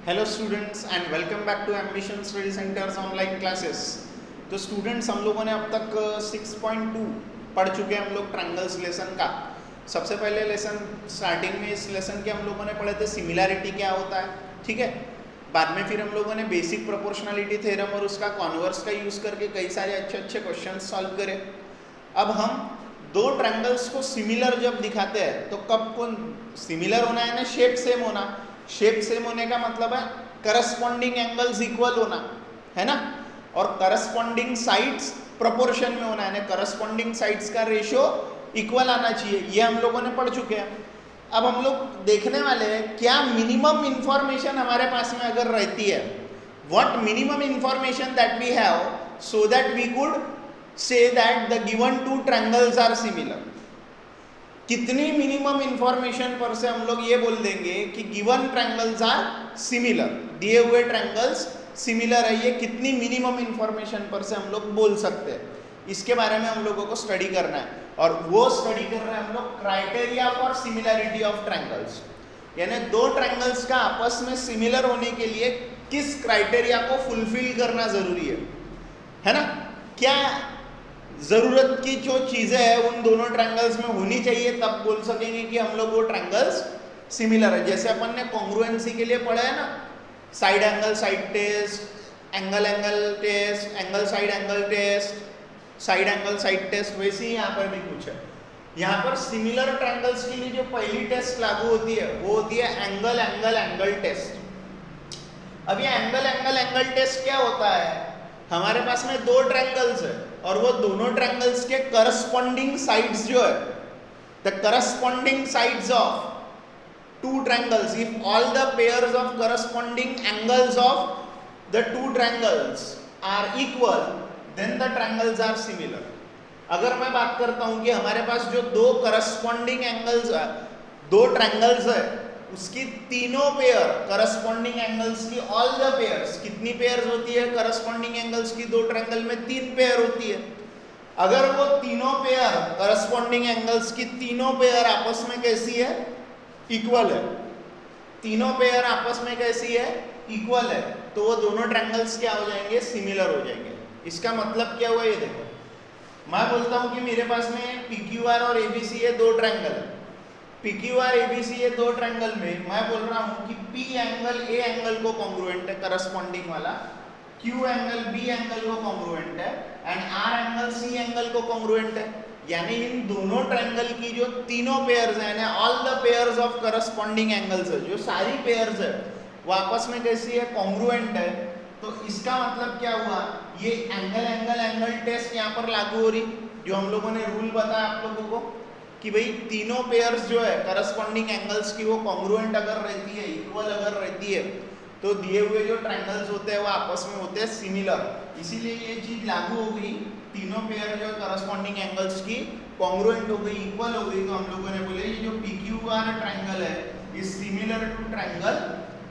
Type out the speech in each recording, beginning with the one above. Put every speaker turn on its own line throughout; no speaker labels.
Hello students and welcome back to Ambition Study Centres online classes. तो students, हम लोगों ने अब तक 6.2 पढ़ चुके हैं हम लोग ट्रायंगल्स लेसन का। सबसे पहले लेसन स्टार्टिंग में इस लेसन के हम लोगों ने पढ़े थे सिमिलैरिटी क्या होता है, ठीक है। बाद में फिर हम लोगों ने बेसिक प्रोपोर्शनलिटी थ्योरम और उसका कॉन्वर्स का यूज़ करके कई सारे अच्छे अच्छे क्वेश्चन सॉल्व करे। अब हम दो ट्रायंगल्स को सिमिलर जब दिखाते हैं तो कब कौन सिमिलर होना है ना, शेप सेम होना। शेप सेम होने का मतलब है करस्पॉन्डिंग एंगल्स इक्वल होना, है ना। और करस्पॉन्डिंग साइड्स प्रोपोर्शन में होना है ना, करस्पॉन्डिंग साइड्स का रेशियो इक्वल आना चाहिए। ये हम लोगों ने पढ़ चुके हैं। अब हम लोग देखने वाले हैं क्या मिनिमम इंफॉर्मेशन हमारे पास में अगर रहती है, what minimum information that we have so that we could say that the given two triangles are similar. कितनी मिनिमम इंफॉर्मेशन पर से हम लोग ये बोल देंगे कि गिवन ट्रायंगल्स आर सिमिलर, दिए हुए ट्रायंगल्स सिमिलर है, ये कितनी मिनिमम इंफॉर्मेशन पर से हम लोग बोल सकते हैं, इसके बारे में हम लोगों को स्टडी करना है। और वो स्टडी कर रहे हैं हम लोग criteria for similarity of triangles, यानी दो ट्रायंगल्स का आपस में सिमिलर होने के लिए किस क्राइटेरिया को फुलफिल करना जरूरी है ना। क्या जरूरत की जो चीजें हैं उन दोनों ट्रायंगल्स में होनी चाहिए, तब बोल सकेंगे कि हम लोग वो ट्रायंगल्स सिमिलर है। जैसे अपन ने कॉन्ग्रुएंसी के लिए पढ़ा है ना, side angle side test, angle angle test, angle test, side angle side test, वैसे ही यहाँ पर भी कुछ है। यहाँ पर सिमिलर ट्रायंगल्स के लिए जो पहली टेस्ट लागू होती है वो होती है एंगल एंगल एंगल टेस्ट। अब ये एंगल एंगल एंगल टेस्ट क्या होता है, हमारे पास में दो ट्रायंगल्स है और वो दोनों ट्रायंगल्स के करस्पॉन्डिंग साइड्स जो है, the corresponding sides of two triangles, if all the pairs of corresponding angles of the two triangles are equal then the triangles are similar. अगर मैं बात करता हूं कि हमारे पास जो दो करस्पॉन्डिंग एंगल्स है, दो ट्रायंगल्स है, उसकी तीनों पेयर करस्पॉन्डिंग एंगल्स की, ऑल द पेयर्स, कितनी पेयर्स होती है करस्पॉन्डिंग एंगल्स की, दो ट्रायंगल में तीन पेयर होती है। अगर वो तीनों पेयर करस्पॉन्डिंग एंगल्स की तीनों पेयर आपस में कैसी है, इक्वल है, तीनों पेयर आपस में कैसी है, इक्वल है, तो वो दोनों ट्रायंगल्स क्या हो जाएंगे, सिमिलर हो जाएंगे। इसका मतलब क्या हुआ, ये देखो, मैं बोलता हूं कि मेरे पास में PQR और ABC है, दो ट्रायंगल है। PQR ABC ये दो ट्रायंगल में मैं बोल रहा हूं कि P एंगल A एंगल को कॉन्ग्रुएंट है करस्पॉन्डिंग वाला, Q एंगल B एंगल को कॉन्ग्रुएंट है and R angle C angle को कॉन्ग्रुएंट है। यानी इन दोनों ट्रायंगल की जो तीनों पेयर्स हैं, यानी all the pairs of corresponding angles है, जो सारी पेयर्स है वो आपस में कैसी है, कॉन्ग्रुएंट है। तो इसका मतलब क्या हुआ, ये एंगल एंगल एंगल टेस्ट यहाँ पर लागू हो रही, जो हम लोगों ने रूल बताया आप लोगों को कि भाई तीनों पेयर्स जो है करस्पॉन्डिंग एंगल्स की वो कॉन्ग्रुएंट अगर रहती है, इक्वल अगर रहती है, तो दिए हुए जो ट्रायंगल्स होते हैं वो आपस में होते हैं सिमिलर। इसीलिए ये चीज लागू हो गई, तीनों पेयर जो करस्पॉन्डिंग एंगल्स की कॉन्ग्रुएंट हो गई, इक्वल हो गई। तो हम लोगों ने बोले ये जो PQR ट्रायंगल है is similar to triangle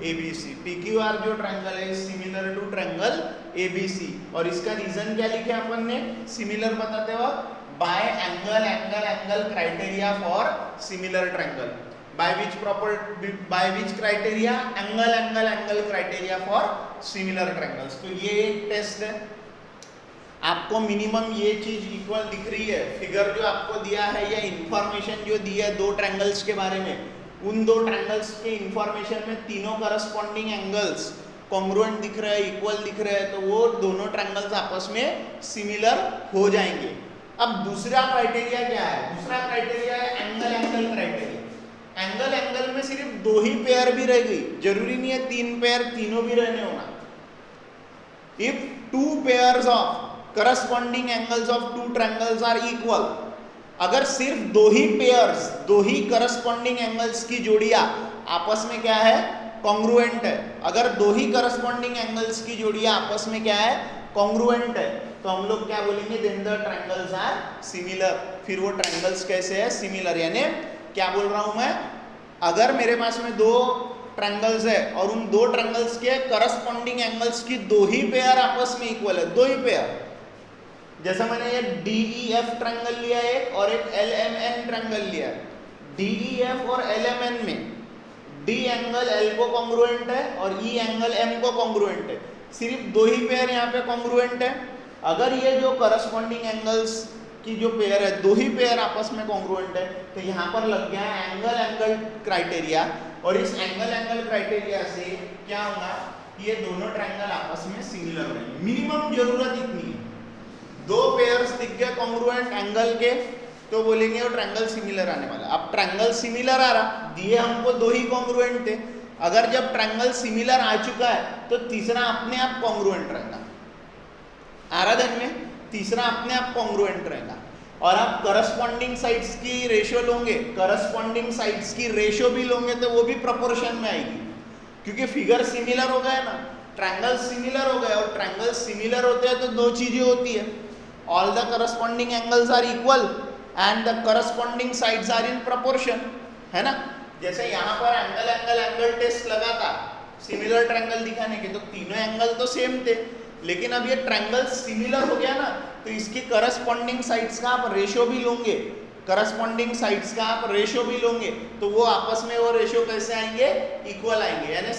ABC। PQR जो ट्रायंगल है is similar to triangle ABC। और इसका रीजन क्या लिखे अपन ने सिमिलर बताते वक्त, by angle angle angle criteria for similar triangle, by which criteria, angle angle angle criteria for similar triangles। तो ये एक टेस्ट है। आपको मिनिमम ये चीज इक्वल दिख रही है, फिगर जो आपको दिया है या इंफॉर्मेशन जो दी है दो ट्रायंगल्स के बारे में, उन दो ट्रायंगल्स के इंफॉर्मेशन में तीनों करस्पॉन्डिंग एंगल्स कॉन्ग्रुएंट दिख रहे हैं, इक्वल दिख रहे हैं, तो वो दोनों ट्रायंगल्स आपस में सिमिलर हो जाएंगे। अब दूसरा क्राइटेरिया क्या है, दूसरा क्राइटेरिया है angle angle criteria. Angle angle में सिर्फ दो ही पेयर भी रह गई, जरूरी नहीं है तीन पेयर तीनों भी रहने होना। If two pairs of corresponding angles of two triangles are equal, अगर सिर्फ दो ही पेयर्स, दो ही करस्पॉन्डिंग एंगल्स की जोड़ियां आपस में क्या है, कॉन्ग्रुएंट है, अगर दो ही करस्पॉन्डिंग एंगल्स की जोड़ियां आपस में क्या है, कॉन्ग्रुएंट है, तो हम लोग क्या बोलेंगे, then the triangles are similar. फिर वो ट्रायंगल्स कैसे है, सिमिलर। यानी क्या बोल रहा हूं मैं, अगर मेरे पास में दो ट्रायंगल्स है और उन दो ट्रायंगल्स के करस्पॉन्डिंग एंगल्स की दो ही पेयर आपस में इक्वल है, दो ही पेयर, जैसा मैंने ये DEF ट्रायंगल लिया है और एक LMN ट्रायंगल लिया है, DEF और LMN में डी एंगल एल को कॉन्ग्रुएंट है और ई एंगल एम को कॉन्ग्रुएंट है। सिर्फ दो ही पेयर यहाँ पे कॉन्ग्रुएंट है। अगर ये जो करस्पॉन्डिंग एंगल्स की जो पेयर है, दो ही पेयर आपस में कॉन्ग्रुएंट है, तो यहाँ पर लग गया एंगल एंगल क्राइटेरिया। और इस एंगल एंगल क्राइटेरिया से क्या होगा, ये दोनों ट्रायंगल आपस में सिमिलर रहेंगे। मिनिमम जरूरत इतनी है, दो पेयर्स दिख गए कॉन्ग्रुएंट एंगल के, तो बोलेंगे वो ट्रायंगल सिमिलर आने वाला। अब ट्रायंगल सिमिलर आ रहा, दिए हमको दो ही कॉन्ग्रुएंट थे। अगर जब ट्रायंगल सिमिलर आ चुका है तो तीसरा अपने आप कॉन्ग्रुएंट रहेगा। आराधन में तीसरा अपने आप कॉन्ग्रुएंट रहेगा। और आप करस्पॉन्डिंग साइड्स की रेशियो लोगे, करस्पॉन्डिंग साइड्स की रेशियो भी लोगे तो वो भी प्रोपोर्शन में आएगी, क्योंकि फिगर सिमिलर हो गया ना, ट्रायंगल सिमिलर हो गए। और ट्रायंगल सिमिलर होते हैं तो दो चीजें होती है, all the corresponding angles are equal and the corresponding sides are in proportion, है ना। जैसे यहाँ पर एंगल एंगल एंगल टेस्ट लगा था सिमिलर ट्रायंगल दिखाने के, तो तीनों एंगल तो सेम थे, लेकिन अब ये ट्रायंगल सिमिलर हो गया ना, तो इसकी करस्पॉन्डिंग साइड्स का आप रेशियो भी लोगे, करस्पॉन्डिंग साइड्स का आप रेशियो भी लोगे, तो वो आपस में वो रेशियो कैसे आएंगे, इक्वल आएंगे, यानी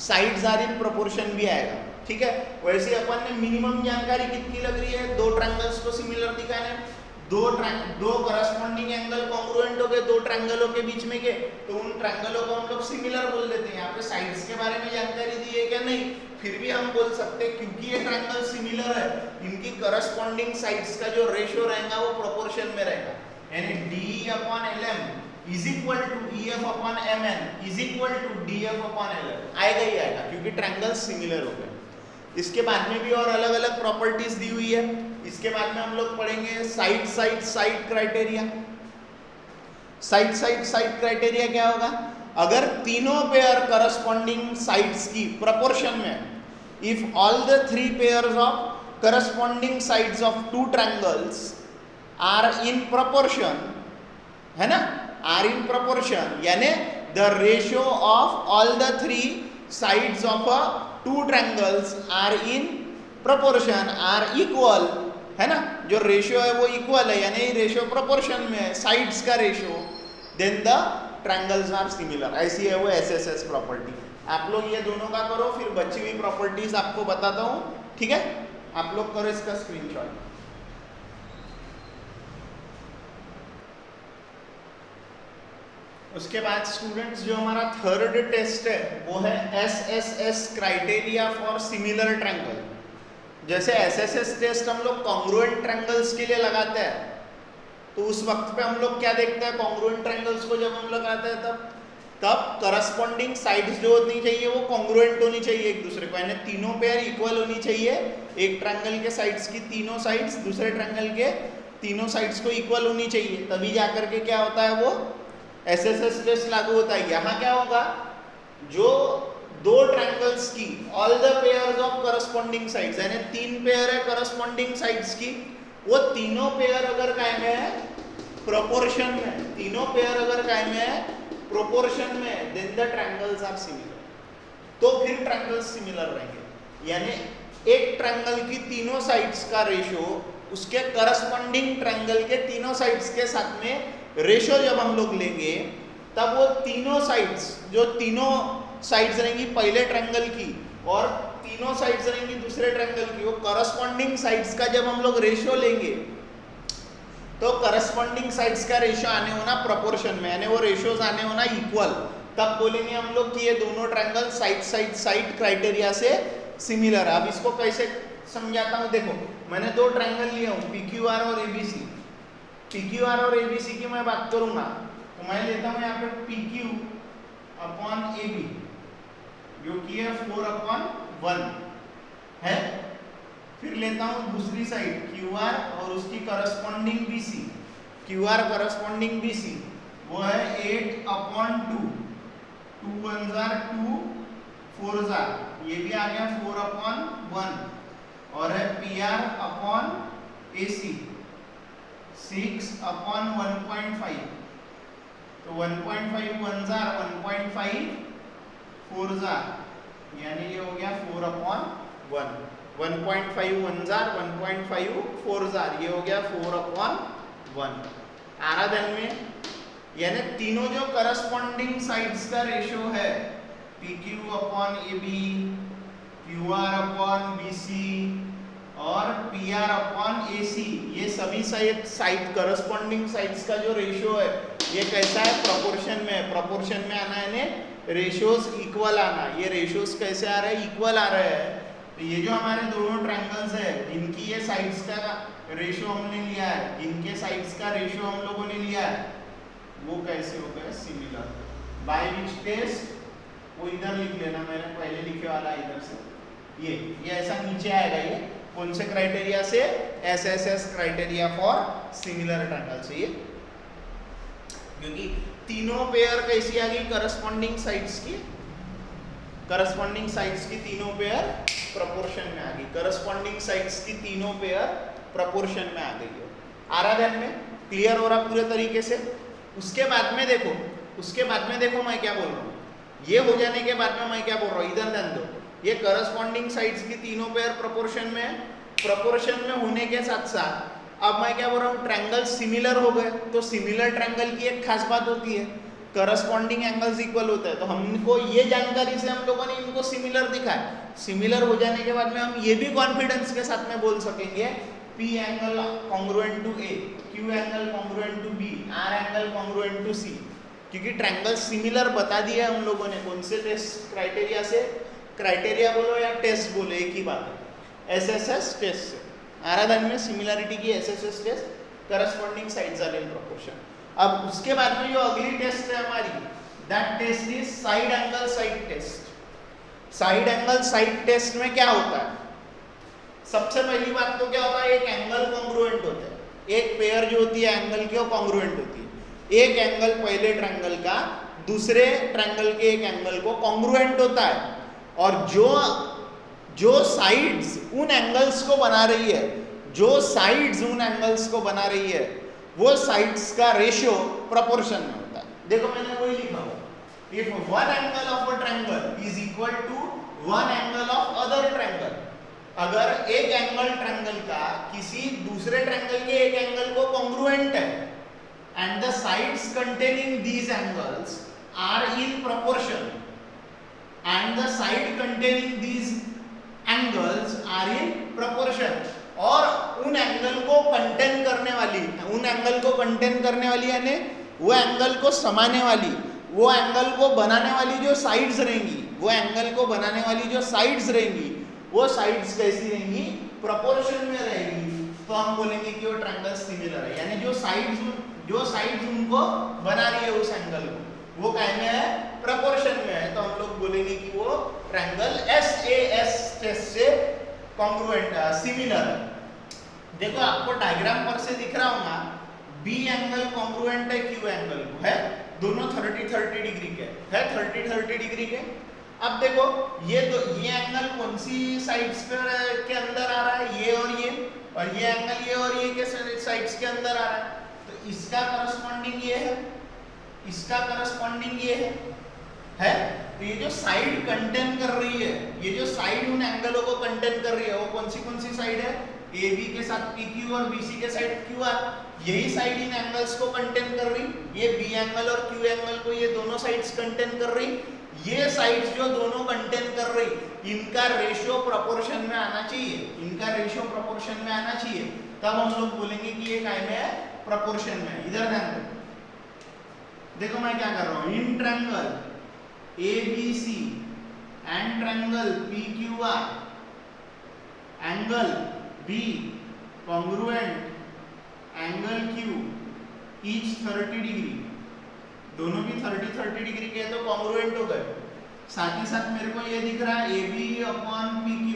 साइड्स आर इन प्रोपोर्शन भी आएगा। ठीक है, वैसे अपन ने मिनिमम जानकारी कितनी लग रही है, दो ट्रायंगल्स को सिमिलर दिखाने, दो करस्पॉन्डिंग एंगल कॉन्ग्रुएंट हो गए दो ट्रायंगलों के बीच में के, तो उन ट्रायंगलों को हम लोग सिमिलर बोल देते हैं। यहाँ पे साइड्स के बारे में जानकारी दी है क्या, नहीं, फिर भी हम बोल सकते हैं क्योंकि ये ट्रायंगल सिमिलर है, इनकी करस्पॉन्डिंग साइड्स का जो रेशियो रहेगा वो प्रोपोर्शन में रहेगा, यानी D/LM is equal to EF upon MN is equal to DF upon LM आएगा ही आएगा, क्योंकि ट्रायंगल सिमिलर हो गए। इसके बाद में भी और अलग अलग प्रॉपर्टीज दी हुई है। इसके बाद में हम लोग पढ़ेंगे side side side criteria. Side side side criteria क्या होगा, अगर तीनों पेयर करस्पॉन्डिंग साइड्स की प्रोपोर्शन में, if all the three pairs of corresponding sides of two triangles are in proportion, है ना, आर इन प्रोपोर्शन, यानी the ratio of all the three sides of a two triangles are in proportion are equal, है ना, जो ratio है वो equal है, यानी रेशियो प्रोपोर्शन में है, साइड्स का ratio, then the triangles are similar. ऐसी है वो SSS प्रॉपर्टी। आप लोग ये दोनों का करो, फिर बची हुई प्रॉपर्टीज आपको बताता हूँ, ठीक है। आप लोग करो इसका स्क्रीनशॉट। उसके बाद स्टूडेंट्स जो हमारा थर्ड टेस्ट है वो है SSS criteria for similar triangle. जैसे SSS टेस्ट हम लोग कॉन्ग्रुएंट ट्रायंगल्स के लिए लगाते हैं, तो उस वक्त पे हम लोग क्या देखते हैं, कॉन्ग्रुएंट ट्रायंगल्स को जब हम लोग लगाते हैं तब करस्पॉन्डिंग साइड्स जो होनी चाहिए वो कॉन्ग्रुएंट होनी चाहिए एक दूसरे को, यानी तीनों पेयर इक्वल होनी चाहिए। एक ट्रायंगल के साइड्स की तीनों साइड्स दूसरे ट्रायंगल के तीनों साइड्स को इक्वल होनी चाहिए, तभी जाकर के क्या होता है वो SSS टेस्ट लागू होता है। यहाँ क्या होगा, जो दो ट्रायंगल्स की all the pairs of corresponding sides, यानी तीन पेयर है करस्पॉन्डिंग साइड्स की, वो तीनों पेयर अगर कायम है प्रोपोर्शन में, तीनों पेयर अगर कायम है प्रोपोर्शन में, then the triangles are similar, तो फिर ट्रायंगल्स सिमिलर रहेंगे। यानी एक ट्रायंगल की तीनों साइड्स का रेशियो उसके करस्पॉन्डिंग ट्रायंगल के तीनों साइड्स के साथ में रेशियो जब हम लोग लेंगे, तब वो तीनों साइड्स, जो तीनों साइड्स रहेंगी पहले ट्रायंगल की और तीनों साइड्स रहेंगी दूसरे ट्रायंगल की, वो करस्पॉन्डिंग साइड्स का जब हम लोग रेशियो लेंगे, तो करस्पॉन्डिंग साइड्स का रेशियो आने होना प्रोपोर्शन में, यानी वो रेशियोज आने होना इक्वल, तब बोलेंगे हम लोग कि ये दोनों triangle side side side criteria से सिमिलर है। अब इसको कैसे समझाता हूँ, देखो मैंने दो ट्रायंगल लिए हूँ PQR और ABC। PQR और ABC की मैं बात करूंगा तो मैं लेता हूँ यहाँ पे PQ अपॉन AB, जो कि है 4/1 है। फिर लेता हूँ दूसरी साइड QR और उसकी corresponding BC, QR corresponding BC वो है 8/2, 2 1s are 2, 4s are, ये भी आ गया 4/1, और है PR अपॉन AC 6/1.5, तो 1.5 1s are 1.5 4s are, यानी ये हो गया 4/1, 1.5 1s are 1.5 4s are, ये हो गया 4/1। आराधन में यानी तीनों जो करस्पॉन्डिंग साइड्स का रेशियो है PQ upon AB, QR upon BC और PR अपॉन AC, ये सभी साइड करस्पॉन्डिंग साइड्स का जो रेशियो है ये कैसा है, प्रोपोर्शन में है। प्रोपोर्शन में आना है रेशियोज इक्वल आना। ये रेशियोज कैसे आ रहे हैं, इक्वल आ रहे हैं। तो ये जो हमारे दोनों ट्रायंगल्स है इनकी ये साइड्स का रेशियो हमने लिया है, इनके साइड्स का रेशियो हम लोगों ने लिया है, वो कैसे हो गए, सिमिलर। बाय विच टेस्ट, वो इधर लिख लेना, मैंने पहले लिखे वाला इधर से, ये ऐसा नीचे आएगा। ये कौन से क्राइटेरिया से, SSS criteria for similar triangle से। ये क्योंकि तीनों पेयर कैसी आ गई, करस्पॉन्डिंग साइड्स की, करस्पॉन्डिंग साइड्स की तीनों पेयर प्रोपोर्शन में आ गई, करस्पॉन्डिंग साइड्स की तीनों पेयर प्रोपोर्शन में आ गई है। आ रहा ध्यान में, क्लियर हो रहा पूरे तरीके से। उसके बाद में देखो, मैं क्या बोल रहा हूँ, ये हो जाने के बाद में मैं क्या बोल रहा हूँ, इधर ध्यान दो। ये करस्पॉन्डिंग साइड्स की तीनों पेयर प्रोपोर्शन में होने के साथ साथ अब मैं क्या बोल रहा हूँ, ट्रायंगल सिमिलर हो गए। तो सिमिलर ट्रायंगल की एक खास बात होती है, करस्पॉन्डिंग एंगल्स इक्वल होता है। तो हमको ये जानकारी से हम लोगों ने इनको सिमिलर दिखा है। सिमिलर हो जाने के बाद में हम ये भी कॉन्फिडेंस के साथ में बोल सकेंगे P angle congruent to A, Q angle congruent to B, R angle congruent to C, क्योंकि ट्रायंगल सिमिलर बता दिया हम लोगों ने। कौन से टेस्ट क्राइटेरिया से, क्राइटेरिया बोलो या टेस्ट बोलो एक ही बात है, SSS टेस्ट से। आराधन में सिमिलरिटी की SSS test, corresponding sides are in proportion. अब उसके बाद में जो अगली टेस्ट है हमारी, that test is side angle side test. Side angle side test में क्या होता है, सबसे पहली बात तो क्या होता है, एक एंगल कॉन्ग्रुएंट होता है। एक पेयर जो होती है एंगल की वो कॉन्ग्रुएंट होती है। एक एंगल पहले ट्रायंगल का दूसरे ट्रायंगल के एक एंगल को कॉन्ग्रुएंट होता है, और जो साइड्स उन एंगल्स को बना रही है, वो साइड्स का रेशियो प्रोपोर्शन में होता है। देखो मैंने वही लिखा हुआ, if one angle of a triangle is equal to one angle of other triangle, अगर एक एंगल ट्रायंगल का किसी दूसरे ट्रायंगल के एक एंगल को कॉन्ग्रुएंट है and the sides containing these angles are in proportion and the side containing these angles are in proportion, और उन एंगल को कंटेन करने वाली यानी वो एंगल को समाने वाली, वो एंगल को बनाने वाली जो साइड्स रहेंगी, वो साइड्स कैसी रहेंगी, प्रोपोर्शन में रहेंगी। तो हम बोलेंगे कि वो ट्रायंगल सिमिलर है। यानी जो साइड्स उनको बना रही है उस एंगल को, वो क्या में है, प्रोपोर्शन में है। तो हम लोग बोलेंगे कि वो ट्रायंगल SAS टेस्ट से कॉन्ग्रुएंट सिमिलर है। देखो आपको डायग्राम पर से दिख रहा होगा, B एंगल कॉन्ग्रुएंट है Q एंगल को, है दोनों 30-30 डिग्री के है, 30-30 डिग्री के। अब देखो ये एंगल कौन सी साइड्स के अंदर आ रहा है, ये और ये एंगल ये और ये के साइड्स के अंदर आ रहा है। तो इसका करस्पॉन्डिंग ये है, इसका करस्पॉन्डिंग ये है। तो ये जो साइड कंटेन कर रही है, ये जो साइड उन एंगलों को कंटेन कर रही है, वो कौन सी साइड है, AB के साथ PQ और BC के साइड QR, यही साइड इन एंगल्स को कंटेन कर रही। ये B एंगल और Q एंगल को ये दोनों साइड्स कंटेन कर रही। ये साइड्स जो दोनों कंटेन कर रही, इनका रेशियो प्रोपोर्शन में आना चाहिए, तब हम लोग बोलेंगे कि ये काय में है, प्रोपोर्शन में। इधर ध्यान दो, देखो मैं क्या कर रहा हूं, in triangle ABC and triangle PQR, angle B congruent angle Q each 30 degree, दोनों भी 30-30 डिग्री के तो कॉन्ग्रुएंट हो गए। साथ ही साथ मेरे को ये दिख रहा है AB upon PQ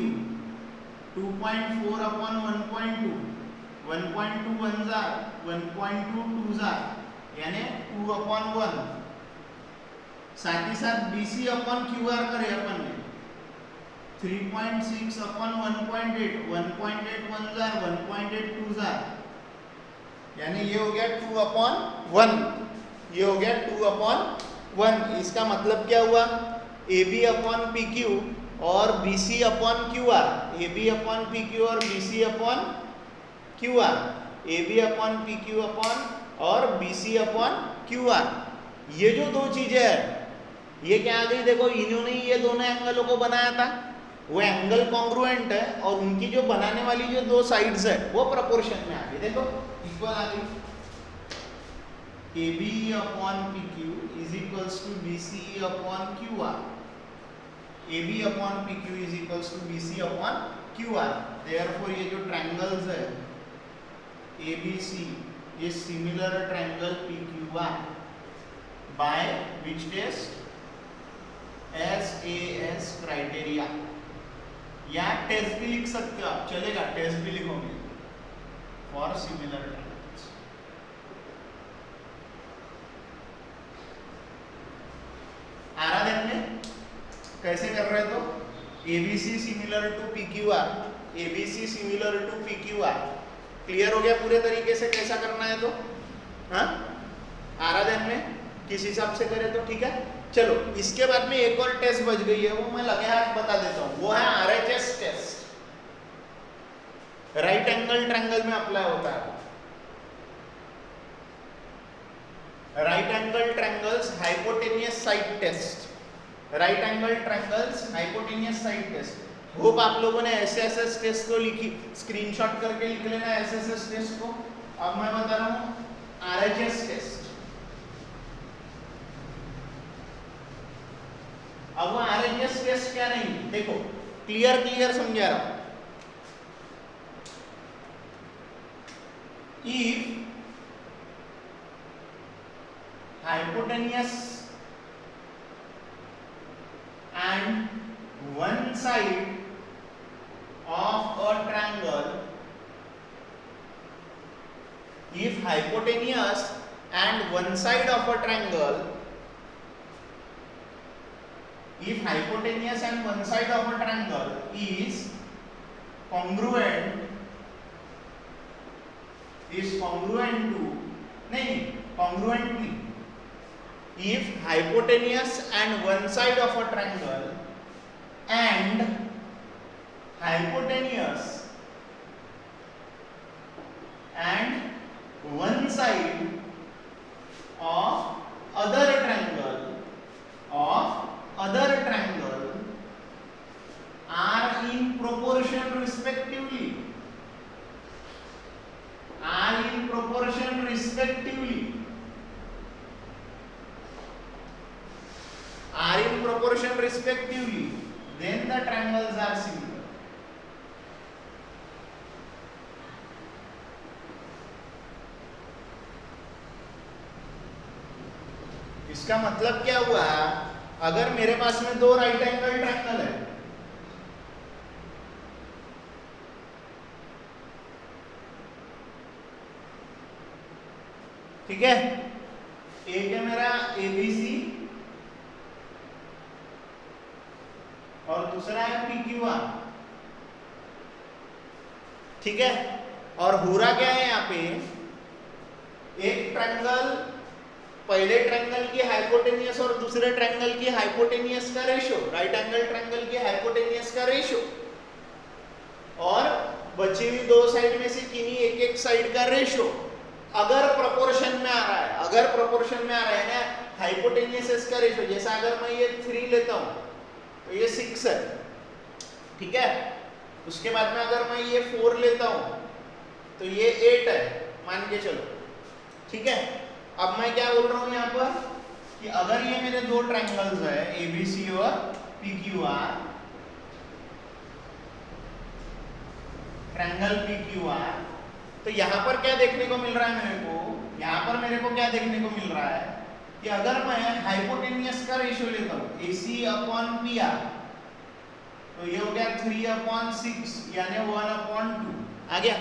2.4 upon 1.2, 1.2 1 jar, 1.2 2 jar, यानी 2 अपॉन 1। साथ ही साथ BC अपॉन QR करे अपन ने 3.6 अपॉन 1.8, 1.8 1 जार, 1.8 2 जार, यानी ये हो गया 2 अपॉन 1, ये हो गया 2 अपॉन 1। इसका मतलब क्या हुआ, AB अपॉन PQ और BC upon QR, AB upon PQ और BC upon QR, AB upon PQ upon और BC अपॉन क्यू आर। ये जो दो चीजें हैं ये क्या आ गई, देखो इन्होंने ये दोनों एंगलों को बनाया था, वो एंगल कॉन्ग्रुएंट है और उनकी जो बनाने वाली जो दो साइड्स है वो प्रोपोर्शन में आ गई, देखो इक्वल आ गई। AB upon PQ is equals to BC upon QR. AB upon PQ is equals to BC upon QR. Therefore ये जो ट्रायंगल्स है ABC is similar triangle PQR by which test? SAS criteria. या test भी लिख सकते हो आप, चलेगा, टेस्ट भी लिखोगे फॉर सिमिलर ट्रायंगल्स। आ रहा ध्यान में कैसे कर रहे तो ABC similar to PQR, ABC similar to PQR, clear हो गया पूरे तरीके से कैसा करना है तो, हाँ आ रहा ध्यान में, किस हिसाब से करें तो ठीक है। चलो इसके बाद में एक और टेस्ट बच गई है, वो मैं लगे हाथ बता देता हूं, वो है RHS test, right angle triangle में अप्लाई होता है। Right angle triangles hypotenuse side test, right angle triangles hypotenuse side test. Hope आप लोगों ने SSS टेस्ट को लिखी, स्क्रीनशॉट करके लिख लेना SSS टेस्ट को। अब मैं बता रहा हूं RHS टेस्ट। अब वो RHS टेस्ट क्या नहीं, देखो क्लियर समझा रहा हूं। If hypotenuse and one side of a triangle, if hypotenuse and one side of a triangle, if hypotenuse and one side of a triangle is congruent to, नहीं congruently, if hypotenuse and one side of a triangle and hypotenuse and one side of other triangle are in proportion respectively, then the triangles are similar. इसका मतलब क्या हुआ, अगर मेरे पास में दो right angle triangle है, ठीक है, एक है मेरा ABC और दूसरा है PQR, ठीक है। और हो रहा क्या है यहाँ पे, एक ट्रायंगल, पहले ट्रायंगल की हाइपोटेनियस और दूसरे ट्रायंगल की हाइपोटेनियस का रेशो, राइट एंगल ट्रायंगल की हाइपोटेनियस का रेशो, और बची हुई दो साइड में से किन्हीं एक एक साइड का रेशो अगर प्रोपोर्शन में आ रहा है, अगर प्रोपोर्शन में आ रहा है ना हाइपोटेनियस का रेशो, जैसा अगर मैं ये 3 लेता हूं तो ये 6 है, ठीक है। उसके बाद में अगर मैं ये 4 लेता हूं तो ये 8 है, मान के चलो, ठीक है। अब मैं क्या बोल रहा हूं यहाँ पर कि अगर ये मेरे दो ट्रायंगल्स है ABC और PQR, ट्रायंगल PQR, तो यहाँ पर क्या देखने को मिल रहा है मेरे को, यहाँ पर मेरे को क्या देखने को मिल रहा है कि अगर मैं हाइपोटेनियस का रेशियो लेता हूँ AC अपॉन PR, तो ये हो गया 3/6 यानी 1/2 आ गया।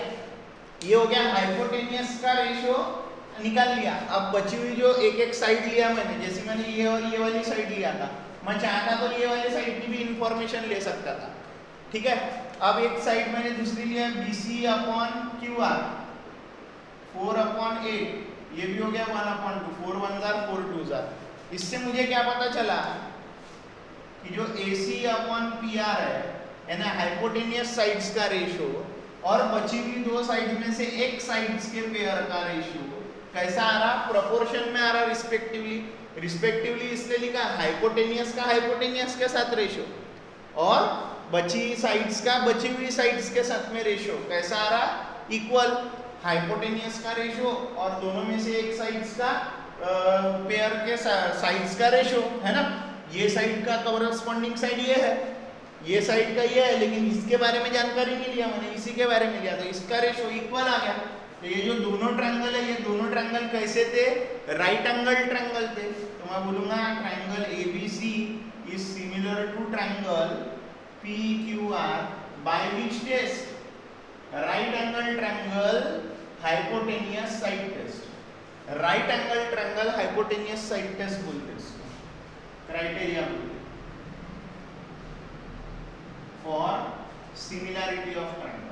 ये हो गया हाइपोटेनियस का रेशियो निकाल लिया। अब बची हुई जो एक एक साइड लिया मैंने, जैसे मैंने ये और ये वाली साइड लिया था, मैं चाहता तो ये वाली साइड की भी इंफॉर्मेशन ले सकता था, ठीक है। अब एक साइड मैंने दूसरी लिया BC अपॉन QR 4/8, ये भी हो गया 1/2, 4 1 4 2। इससे मुझे क्या पता चला कि जो AC अपॉन PR है यानी हाइपोटेनियस साइड्स का रेशियो और बची हुई दो साइड में से एक साइड्स के पेयर का रेशियो कैसा आ रहा, प्रोपोर्शन में आ रहा, रिस्पेक्टिवली। रिस्पेक्टिवली इसलिए लिखा हाइपोटेनियस का हाइपोटेनियस के साथ रेशो और बची साइड्स का बची हुई साइड्स के साथ में रेशो कैसा आ रहा, इक्वल। हाइपोटेनियस का रेशो और दोनों में से एक साइड्स का पेयर के साइड्स का रेशो है ना। ये साइड का कॉरस्पॉन्डिंग साइड ये है, ये साइड का ये है, लेकिन इसके बारे में जानकारी नहीं लिया मैंने, इसी के बारे में लिया, तो इसका रेशो इक्वल आ गया। तो ये जो दोनों ट्रायंगल है, ये दोनों ट्रायंगल कैसे थे, राइट एंगल ट्रायंगल थे। तो मैं बोलूंगा triangle ABC is similar to triangle PQR by which test, right angle triangle hypotenuse side test. Right angle triangle hypotenuse side test बोलते हैं इसको, क्राइटेरिया बोलते हैं फॉर सिमिलैरिटी ऑफ ट्रायंगल।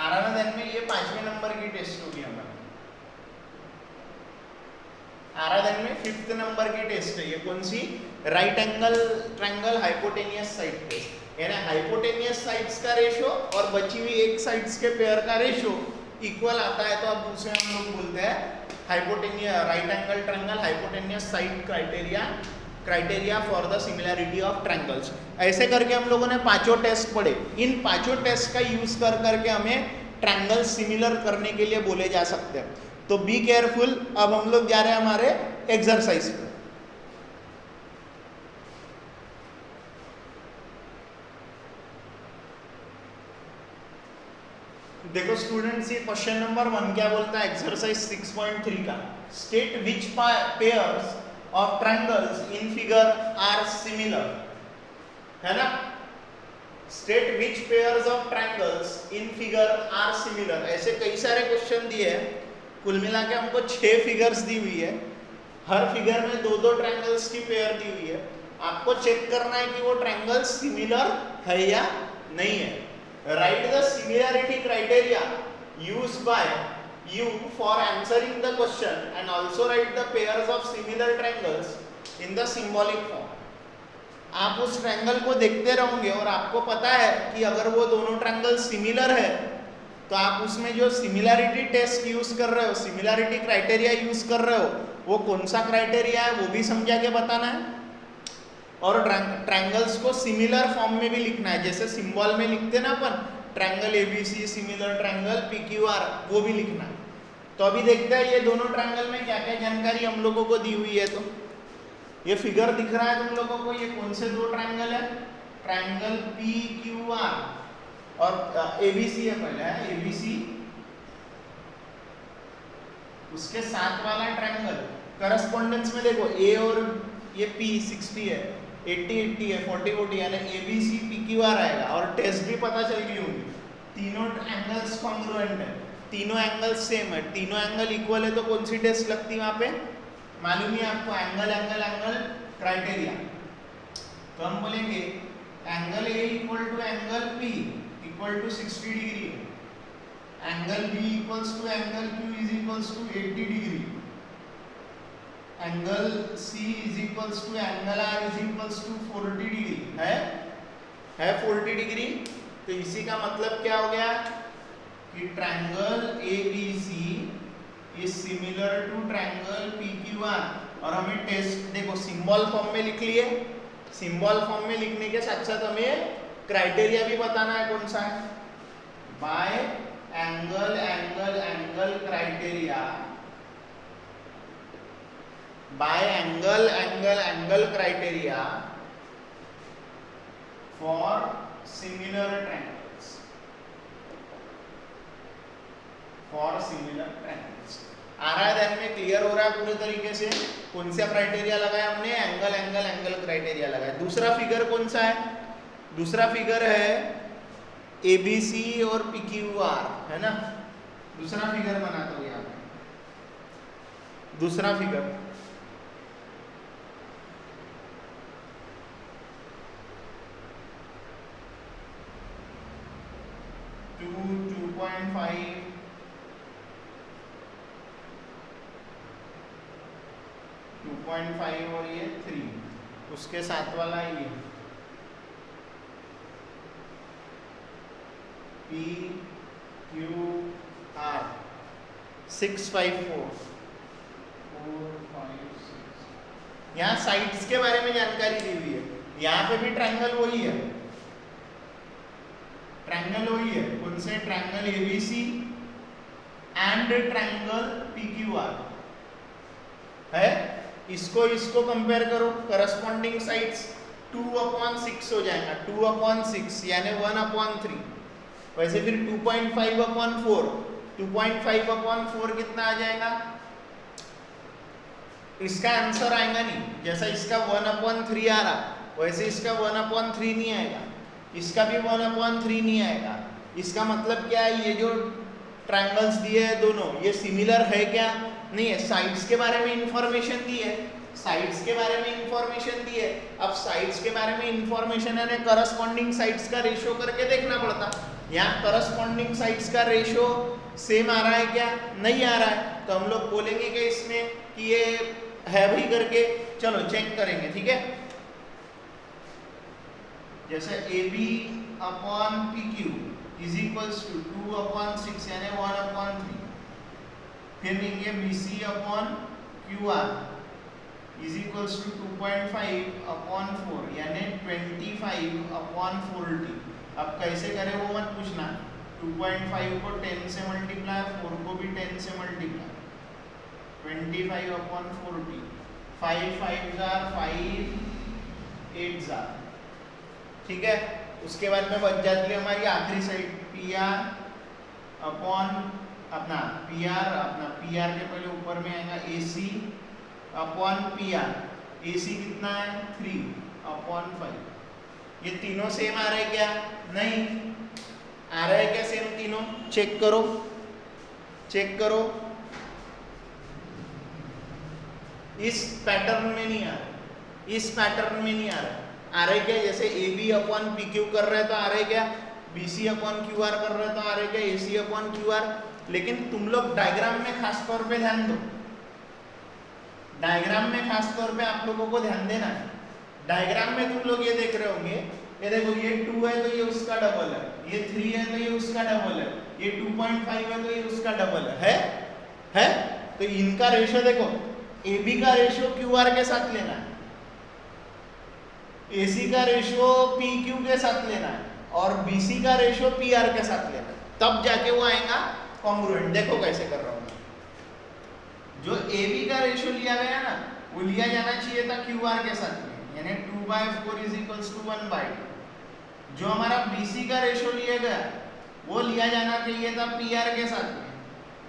आराधन में ये 5वें नंबर की टेस्ट होगी हमारी। आराधन में 5th नंबर की टेस्ट है ये, कौन सी, right angle triangle hypotenuse side test. यानी हाइपोटेनियस साइड्स का रेशो और बची हुई एक साइड्स के पेयर का रेशो इक्वल आता है, तो अब उसे हम लोग बोलते हैं hypotenuse right angle triangle hypotenuse side criteria for the similarity of triangles. ऐसे करके हम लोगों ने 5 टेस्ट पढ़े। इन 5 टेस्ट का यूज कर करके हमें ट्रायंगल सिमिलर करने के लिए बोले जा सकते हैं। तो बी केयरफुल। अब हम लोग जा रहे हैं हमारे एक्सरसाइज पे। देखो स्टूडेंट्स, ये क्वेश्चन नंबर 1 क्या बोलता है, एक्सरसाइज 6.3 का, state which pairs of triangles in figure are similar, है ना। State which pairs of triangles in figure are similar. ऐसे कई सारे क्वेश्चन दिए हैं, कुल मिला के हमको 6 फिगर्स दी हुई है, हर फिगर में 2-2 ट्रायंगल्स की पेयर दी हुई है। आपको चेक करना है कि वो ट्रायंगल सिमिलर है या नहीं है। Write the similarity criteria used by you for answering the question and also write the pairs of similar triangles in the symbolic form. आप उस ट्रायंगल को देखते रहोगे और आपको पता है कि अगर वो दोनों ट्रायंगल सिमिलर है तो आप उसमें जो सिमिलैरिटी टेस्ट यूज कर रहे हो, सिमिलैरिटी क्राइटेरिया यूज कर रहे हो, वो कौन सा क्राइटेरिया है वो भी समझा के बताना है। और ट्रायंगल्स को सिमिलर फॉर्म में भी लिखना है, जैसे सिंबल में लिखते ना अपन, triangle ABC similar triangle PQR, वो भी लिखना है। तो अभी देखते हैं ये दोनों ट्रायंगल में क्या क्या जानकारी हम लोगों को दी हुई है। तो ये फिगर दिख रहा है तुम लोगों को, ये कौन से 2 ट्रायंगल है, ट्रायंगल PQR और ABC है, पहले है ABC, उसके साथ वाला ट्रायंगल करस्पॉन्डेंस में देखो A और ये P 60 है, 80-80 है, 40-40, यानी ABC PQR आएगा। और टेस्ट भी पता चल गई होगी, तीनों एंगल्स कॉन्ग्रुएंट है, तीनों एंगल्स सेम है, तीनों एंगल इक्वल है, तो कौन सी टेस्ट लगती है वहां पे, मालूम है आपको, एंगल एंगल एंगल क्राइटेरिया। तो हम बोलेंगे angle A equal to angle P equal to 60 degree, angle B equals to angle Q is equals to 80 degree, angle C is equals to angle R is equals to 40 degree है 40 degree. तो इसी का मतलब क्या हो गया कि triangle ABC is similar to triangle PQR। और हमें टेस्ट देखो सिंबल फॉर्म में लिख लिए, सिंबल फॉर्म में लिखने के साथ साथ हमें क्राइटेरिया भी बताना है, कौन सा है, bye angle angle angle criteria, by angle angle angle criteria for similar triangles, for similar triangles। आ रहा है ध्यान में, क्लियर हो रहा है पूरे तरीके से। कौन सा क्राइटेरिया लगाया हमने, एंगल एंगल एंगल क्राइटेरिया लगाया। दूसरा फिगर कौन सा है, दूसरा फिगर है ABC और PQR, है ना। दूसरा फिगर बनाता हूँ यहाँ पे, दूसरा फिगर 2.5 और ये 3, उसके साथ वाला ये पी क्यू आर 654 4 5 6। यहाँ साइड्स के बारे में जानकारी दी हुई है। यहाँ पे भी ट्रायंगल वही है, ट्रायंगल वही है। कौन से? Triangle ABC and triangle PQR है। इसको कंपेयर करो, करस्पॉन्डिंग साइड्स 2/6 हो जाएगा, 2/6 यानी 1/3। वैसे फिर 2.5/4, 2.5/4 कितना आ जाएगा? इसका आंसर आएगा नहीं, जैसा इसका 1/3 आ रहा वैसे इसका 1/3 नहीं आएगा, इसका भी 1/3 नहीं आएगा। इसका मतलब क्या है? ये जो ट्रायंगल्स दिए हैं दोनों, ये सिमिलर है क्या? नहीं है। साइड्स के बारे में इंफॉर्मेशन दी है, साइड्स के बारे में इंफॉर्मेशन दी है। अब साइड्स के बारे में इंफॉर्मेशन है, करस्पॉन्डिंग साइड्स का रेशियो करके देखना पड़ता। यहाँ करस्पॉन्डिंग साइड्स का रेशियो सेम आ रहा है क्या? नहीं आ रहा है। तो हम लोग बोलेंगे कि इसमें कि ये है भाई करके, चलो चेक करेंगे, ठीक है। जैसे AB/PQ इज इक्वल्स टू 2/6 यानी 1/3। फिर लिखेंगे BC/QR इज इक्वल्स टू 2.5/4 यानी 25/40। अब कैसे करें वो मत पूछना। 2.5 को 10 से मल्टीप्लाई, 4 को भी 10 से मल्टीप्लाई, 25/40। 5 5 5 8 जार, ठीक है। उसके बाद में बच जाती है हमारी आखिरी साइड PR अपना PR के पहले ऊपर में आएगा AC/PR। AC कितना है? 3/5। ये तीनों सेम आ रहे हैं क्या? नहीं आ रहा है क्या सेम तीनों? चेक करो, चेक करो। इस पैटर्न में नहीं आ रहा, इस पैटर्न में नहीं आ रहा। आ रहे क्या? जैसे AB/PQ कर रहे तो आ रहे क्या? BC/QR कर रहे तो आ रहे क्या? AC/QR। लेकिन तुम लोग डायग्राम में खास तौर पे ध्यान दो, डायग्राम में खास तौर पे आप लोगों को ध्यान देना है। डायग्राम में तुम लोग ये देख रहे होंगे, ये देखो, ये 2 है तो ये उसका डबल है, ये 3 है तो ये उसका डबल है, ये 2.5 है तो ये उसका डबल है? तो इनका रेशियो देखो, AB का रेशियो QR के साथ लेना है, AC का रेशियो PQ के साथ लेना है और BC का रेशियो PR के साथ लेना है, तब जाके वो आएगा कॉन्ग्रुएंट। देखो कैसे कर रहा हूँ। जो AB का रेशियो लिया गया ना, वो लिया जाना चाहिए था QR के साथ में, यानी 2/4 इज इक्वल्स टू 1/2। जो हमारा BC का रेशियो लिया गया वो लिया जाना चाहिए था PR के साथ में,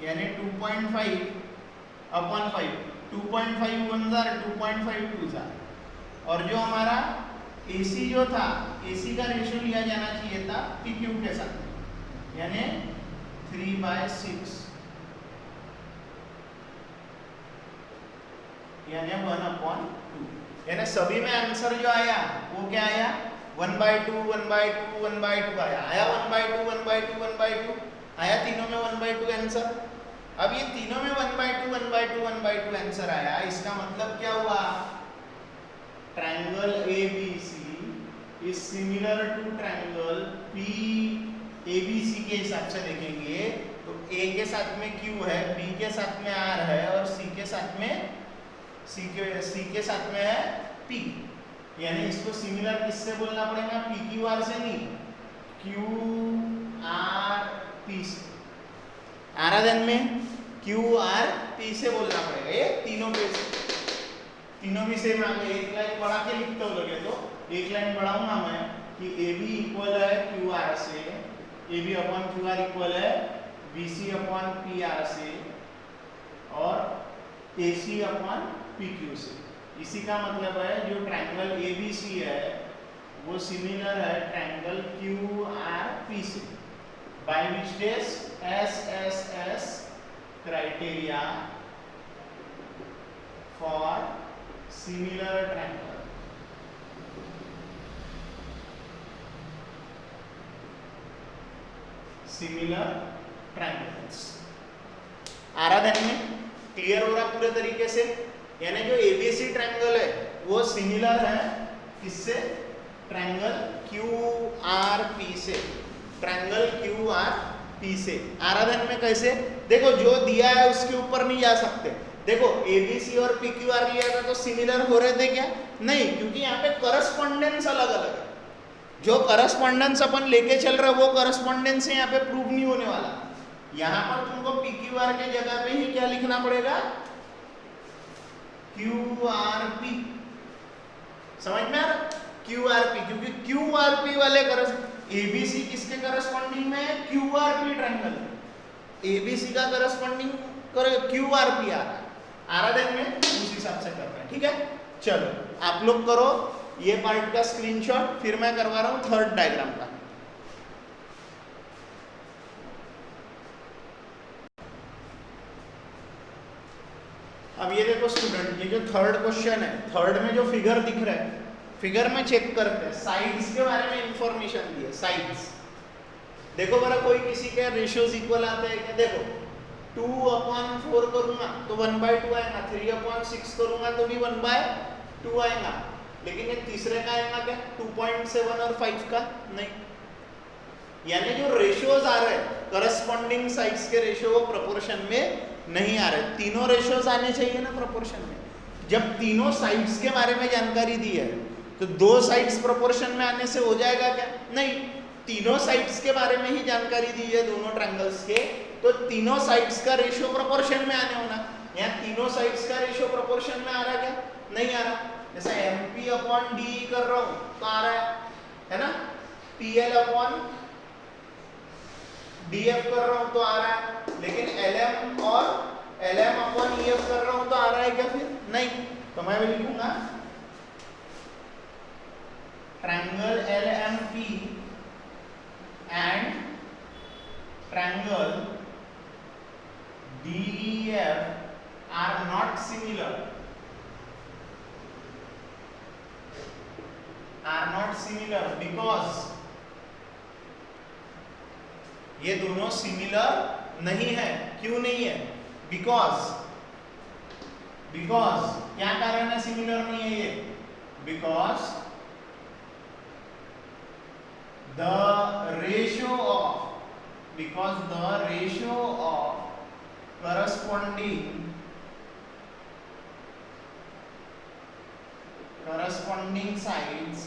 यानी 2.5/5। 2.5 1 जार, 2.5 2 जार। और जो हमारा AC जो था, AC का रेशियो लिया जाना चाहिए था PQ के साथ में, यानी 3/6 यानी 1/2। यानी सभी में आंसर जो आया वो क्या आया? 1/2 1/2 1/2 आया 1/2 1/2 1/2 आया, तीनों में 1/2 आंसर। अब ये तीनों में 1/2 1/2 1/2 आंसर आया, इसका मतलब क्या हुआ? Triangle ABC is similar to triangle PABC के हिसाब से देखेंगे तो A के साथ में Q है, B के साथ में R है और C के साथ में है P। यानी इसको सिमिलर किससे बोलना पड़ेगा? PQR से नहीं, QRP से। आराधन में QRP से बोलना पड़ेगा। ये तीनों भी सेम आ गए। एक लाइन बढ़ा के लिखते हो लगे तो एक लाइन बढ़ाऊंगा मैं कि AB इक्वल है QR से, AB/QR इक्वल है BC/PR से और AC/PQ से। इसी का मतलब है जो ट्रायंगल ABC है वो सिमिलर है ट्रायंगल QRP से, by which test SSS criteria for similar triangle. Similar triangles. आराधन में क्लियर हो रहा पूरे तरीके से? यानी जो ABC ट्रायंगल है वो सिमिलर है किससे? ट्रायंगल QRP से। ट्रायंगल क्यू आर पी से। आराधन में कैसे, देखो जो दिया है उसके ऊपर नहीं जा सकते। देखो एबीसी और पी क्यू आर लिया था तो सिमिलर हो रहे थे क्या, नहीं, क्योंकि यहाँ पे करस्पॉन्डेंस अलग अलग है। जो करस्पॉन्डेंस अपन लेके चल रहे वो करस्पॉन्डेंस यहाँ पे प्रूव नहीं होने वाला। यहाँ पर तुमको पी क्यू आर के जगह पे ही क्या लिखना पड़ेगा, क्यू आर पी। समझ में आ रहा, क्यू आर पी, क्योंकि क्यू आर पी वाले एबीसी किसके करस्पॉन्डिंग में है, Q R P triangle. ABC का करस्पॉन्डिंग क्यू आर पी आ रहा है, आराधन में उस हिसाब से कर रहे हैं। ठीक है, चलो आप लोग करो ये पार्ट का स्क्रीनशॉट, फिर मैं करवा रहा हूं थर्ड डायग्राम का। अब ये देखो स्टूडेंट, ये जो थर्ड क्वेश्चन है, थर्ड में जो फिगर दिख रहा है, फिगर में चेक करते हैं, साइड्स के बारे में इंफॉर्मेशन दी है। साइड्स देखो बड़ा, कोई किसी के रेशियोज इक्वल आते हैं क्या, देखो 2/4 करूंगा तो 1/2 आएगा, 3/6 करूंगा तो भी 1/2 आएगा, लेकिन ये तीसरे का आएगा क्या, 2.7 और 5 का नहीं। यानी जो रेशियोज आ रहे हैं करस्पॉन्डिंग साइड्स के रेशियो वो प्रोपोर्शन में नहीं आ रहे। तीनों रेशियोज आने चाहिए ना प्रोपोर्शन में। जब तीनों साइड्स के बारे में जानकारी दी है तो दो साइड्स प्रोपोर्शन में आने से हो जाएगा क्या, नहीं, तीनों साइड्स के बारे में ही जानकारी दी है दोनों ट्रायंगल्स के, तो तीनों साइड्स का रेशियो प्रोपोर्शन में आने होना। यहाँ तीनों साइड्स का रेशियो प्रोपोर्शन में आ रहा क्या, नहीं आ रहा। जैसा MP/D कर रहा हूं तो आ रहा है ना, PL/DF कर रहा हूं तो आ रहा है, लेकिन LM और LM/EF कर रहा हूं तो आ रहा है क्या, फिर नहीं। तो मैं भी लिखूंगा triangle LMP and triangle DEF are not similar, because ये दोनों सिमिलर नहीं है। क्यों नहीं है, बिकॉज क्या कारण है सिमिलर नहीं है ये, because the ratio of corresponding sides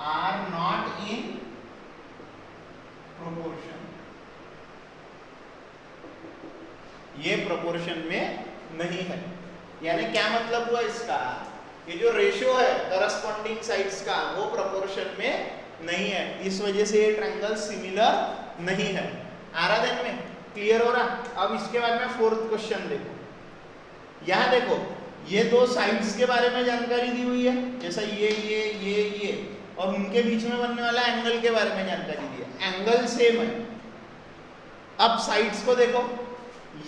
are not in proportion। ये प्रोपोर्शन में नहीं है। यानी क्या मतलब हुआ इसका, ये जो रेशियो है करस्पॉन्डिंग साइड्स का वो प्रोपोर्शन में नहीं है, इस वजह से ये ट्रायंगल सिमिलर नहीं है। आराधन में क्लियर हो रहा। अब इसके बाद में फोर्थ क्वेश्चन देखो, यहां देखो ये दो साइड्स के बारे में जानकारी दी हुई है, जैसा ये और उनके बीच में बनने वाला एंगल के बारे में जानकारी दी है। एंगल सेम है। अब साइड्स को देखो,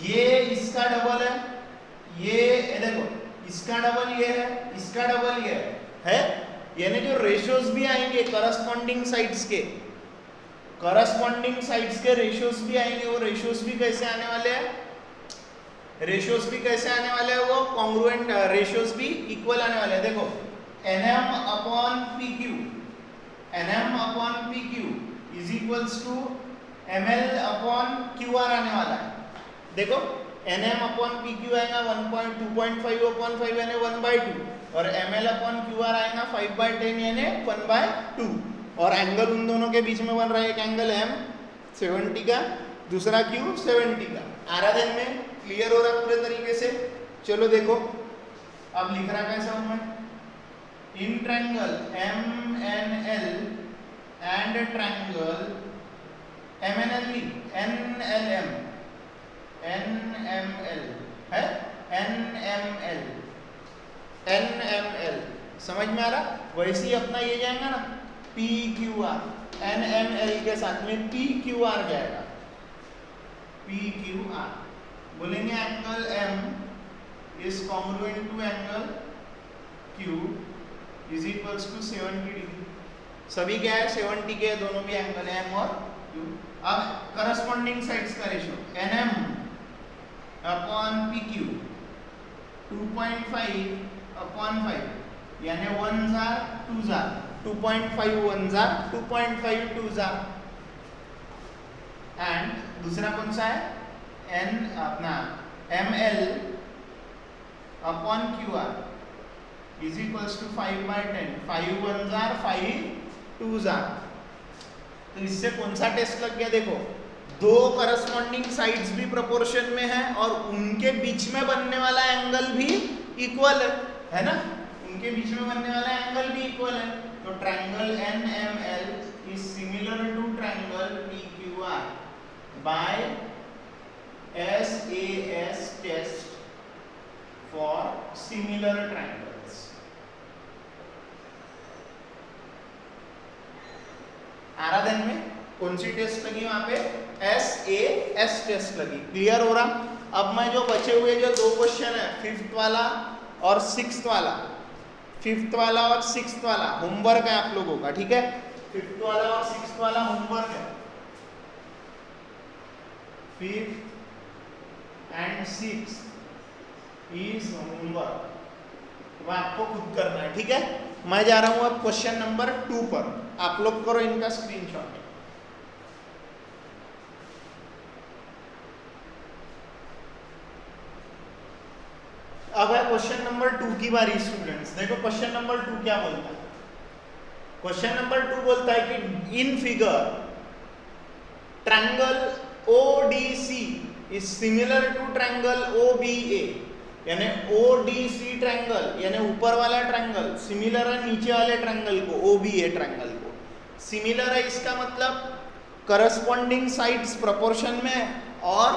ये इसका डबल है, ये देखो इसका डबल ये है, इसका डबल ये है। यानी जो रेशियोज भी आएंगे करस्पॉन्डिंग साइड्स के रेशियोज भी आएंगे, वो रेशियोज भी कैसे आने वाले हैं, वो कॉन्ग्रुएंट रेशियोज भी इक्वल आने वाले हैं। देखो NM/PQ is equals to ML/QR आने वाला है। देखो NM/PQ आएगा 2.5/5 यानी 1/2 और ML/QR आएगा 5/10 यानी 1/2। और एंगल उन दोनों के बीच में बन रहा है, एक एंगल M 70 का, दूसरा Q 70 का। आराधन में क्लियर हो रहा है पूरे तरीके से। चलो देखो अब लिख रहा कैसा हूं मैं, in triangle MNL and triangle NML है, NML समझ में आ रहा। वैसे ही अपना ये जाएगा ना PQR, NML के साथ में PQR जाएगा, PQR बोलेंगे angle M is congruent to angle Q is equals to 70 degree. सभी क्या है 70 के, दोनों भी एंगल M और Q। अब करस्पॉन्डिंग साइड्स का रेशियो NM/PQ 2.5/5 यानी 1 जार 2 जार, 2.5 1 जार 2.5 2 जार। एंड दूसरा कौन सा है, एन अपना ml upon QR is equals to 5/10, 5 1 जार 5 2 जार। तो इससे कौन सा टेस्ट लग गया, देखो दो करस्पॉन्डिंग साइड्स भी प्रोपोर्शन में है और उनके बीच में बनने वाला एंगल भी इक्वल है ना, उनके बीच में बनने वाला एंगल भी इक्वल है। तो triangle NML is similar to triangle PQR by SAS test for similar triangles. आराधन में कौन सी टेस्ट लगी, वहां पे SAS टेस्ट लगी। क्लियर हो रहा। अब मैं जो बचे हुए जो दो क्वेश्चन है, 5th वाला और 6th वाला, 5th वाला और 6th वाला होमवर्क है आप लोगों का, ठीक है। 5th वाला और 6th वाला होमवर्क है, 5th and 6th is homework, तो आपको खुद करना है, ठीक है। मैं जा रहा हूं अब क्वेश्चन नंबर 2 पर, आप लोग करो इनका स्क्रीनशॉट। अब है क्वेश्चन नंबर 2 की बारी स्टूडेंट्स। देखो क्वेश्चन नंबर 2 क्या बोलता है। क्वेश्चन नंबर 2 बोलता है कि in figure triangle ODC is similar to triangle OBA, यानी ODC ट्रायंगल यानी ऊपर वाला ट्रायंगल सिमिलर है नीचे वाले ट्रायंगल को, OBA ट्रायंगल को सिमिलर है। इसका मतलब करस्पॉन्डिंग साइड्स प्रोपोर्शन में और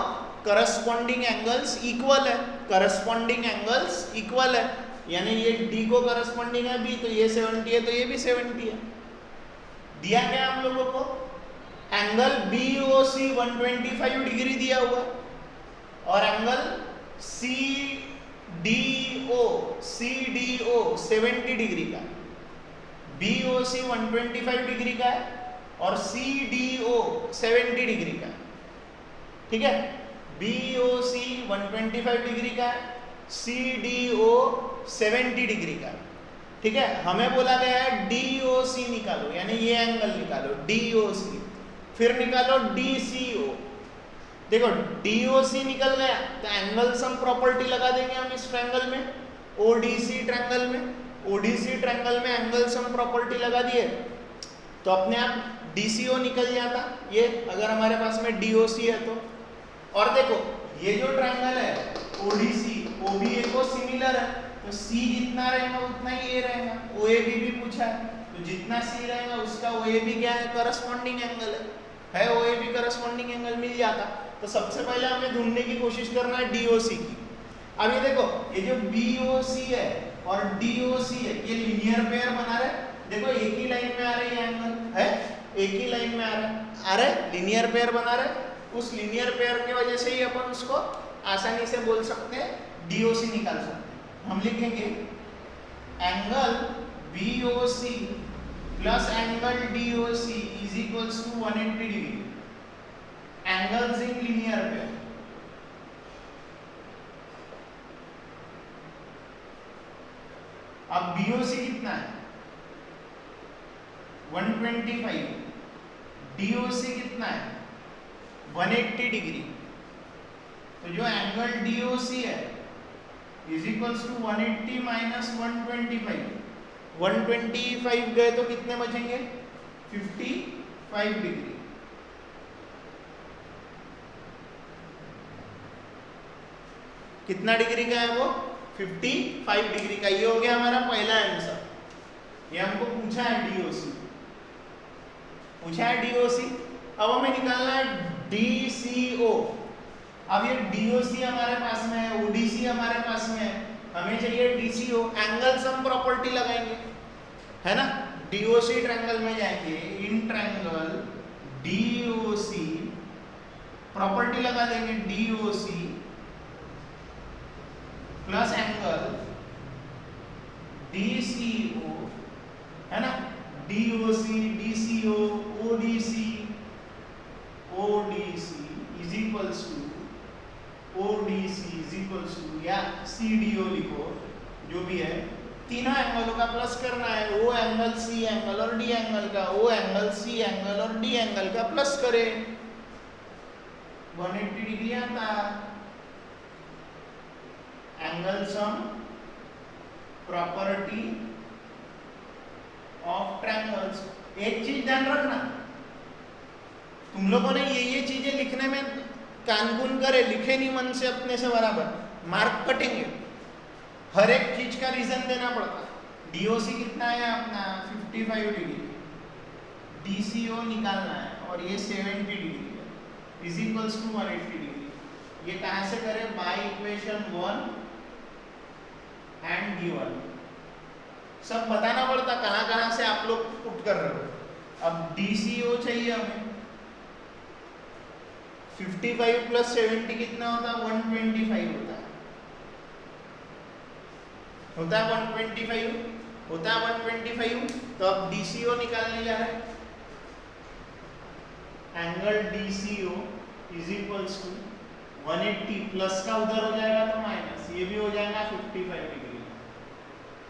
करस्पॉन्डिंग एंगल्स इक्वल है, करस्पॉन्डिंग एंगल्स इक्वल है, यानी ये D को करस्पॉन्डिंग है B, तो ये 70 है तो ये भी 70 है। दिया गया हम लोगों को एंगल BOC 125 डिग्री दिया हुआ और एंगल CDO 70 डिग्री का। BOC 125 डिग्री का है और CDO 70 डिग्री का, ठीक है। BOC 125 डिग्री का है, CDO 70 डिग्री का, ठीक है। हमें बोला गया है DOC निकालो, यानी ये एंगल निकालो DOC, फिर निकालो DCO। देखो DOC निकल गया तो एंगल सम प्रॉपर्टी लगा देंगे हम इस ट्रायंगल में, ODC ट्रायंगल में, ODC ट्रायंगल में एंगल सम प्रॉपर्टी लगा दिए तो अपने आप DCO निकल जाता ये, अगर हमारे पास में DOC है तो। और देखो ये जो ट्रायंगल है ODC OBA को सिमिलर है, तो C जितना रहेगा उतना ही ये रहेगा। OAB भी पूछा है, तो जितना C रहेगा उसका OAB क्या है, करस्पॉन्डिंग एंगल है OAB करस्पॉन्डिंग एंगल मिल जाता। तो सबसे पहले हमें ढूंढने की कोशिश करना है DOC की। अब ये देखो ये जो BOC है और DOC है ये लीनियर पेयर बना रहे, देखो एक ही लाइन में आ रही है एंगल है, एक ही लाइन में आ रहा है लीनियर पेयर बना रहे। उस लीनियर पेयर की वजह से ही अपन उसको आसानी से बोल सकते हैं DOC निकाल सकते हैं। हम लिखेंगे angle BOC plus angle DOC is equals to 180 degree, angles in linear pair. अब BOC कितना है 125, DOC कितना है 180 डिग्री। तो जो एंगल DOC है इज इक्वल्स टू 180 माइनस 125, 125 गए तो कितने बचेंगे 55 डिग्री। कितना डिग्री का है वो 55 डिग्री का। ये हो गया हमारा पहला आंसर। ये हमको पूछा है DOC, पूछा है DOC। अब हमें निकालना है DCO। अब ये DOC हमारे पास में है, ODC हमारे पास में है, हमें चाहिए DCO। एंगल सम प्रॉपर्टी लगाएंगे है ना, DOC ट्रायंगल में जाएंगे, इन ट्रायंगल DOC प्रॉपर्टी लगा देंगे DOC प्लस एंगल DCO है ना, DOC DCO ODC is equals to ODC is equals to या CDO लिखो जो भी है, तीनों एंगलों का प्लस करना है। O एंगल C एंगल और D एंगल का, O एंगल C एंगल और D एंगल का प्लस करें। 180 डिग्री आता है। Angle sum property of triangles. एक चीज ध्यान रखना, तुम लोगों ने ये चीजें लिखने में कानकून करे, लिखे नहीं मन से अपने से बराबर, मार्क कटेंगे। हर एक चीज का रीजन देना पड़ता है। डीओसी कितना है अपना 55 डिग्री, डीसीओ निकालना है और ये 70 डिग्री है इज इक्वल्स टू 180 डिग्री। ये कहां से करें? By equation 1 and given. सब बताना पड़ता कहां कहां से आप लोग पुट कर रहे हो। अब डीसीओ चाहिए हमें, 55 प्लस 70 कितना होता है? 125 होता है। 125 होता है 125। तो अब डीसीओ निकालने जा रहे हैं। Angle D C O is equals to 180 plus का उधर हो जाएगा तो माइनस, ये भी हो जाएगा 55 डिग्री।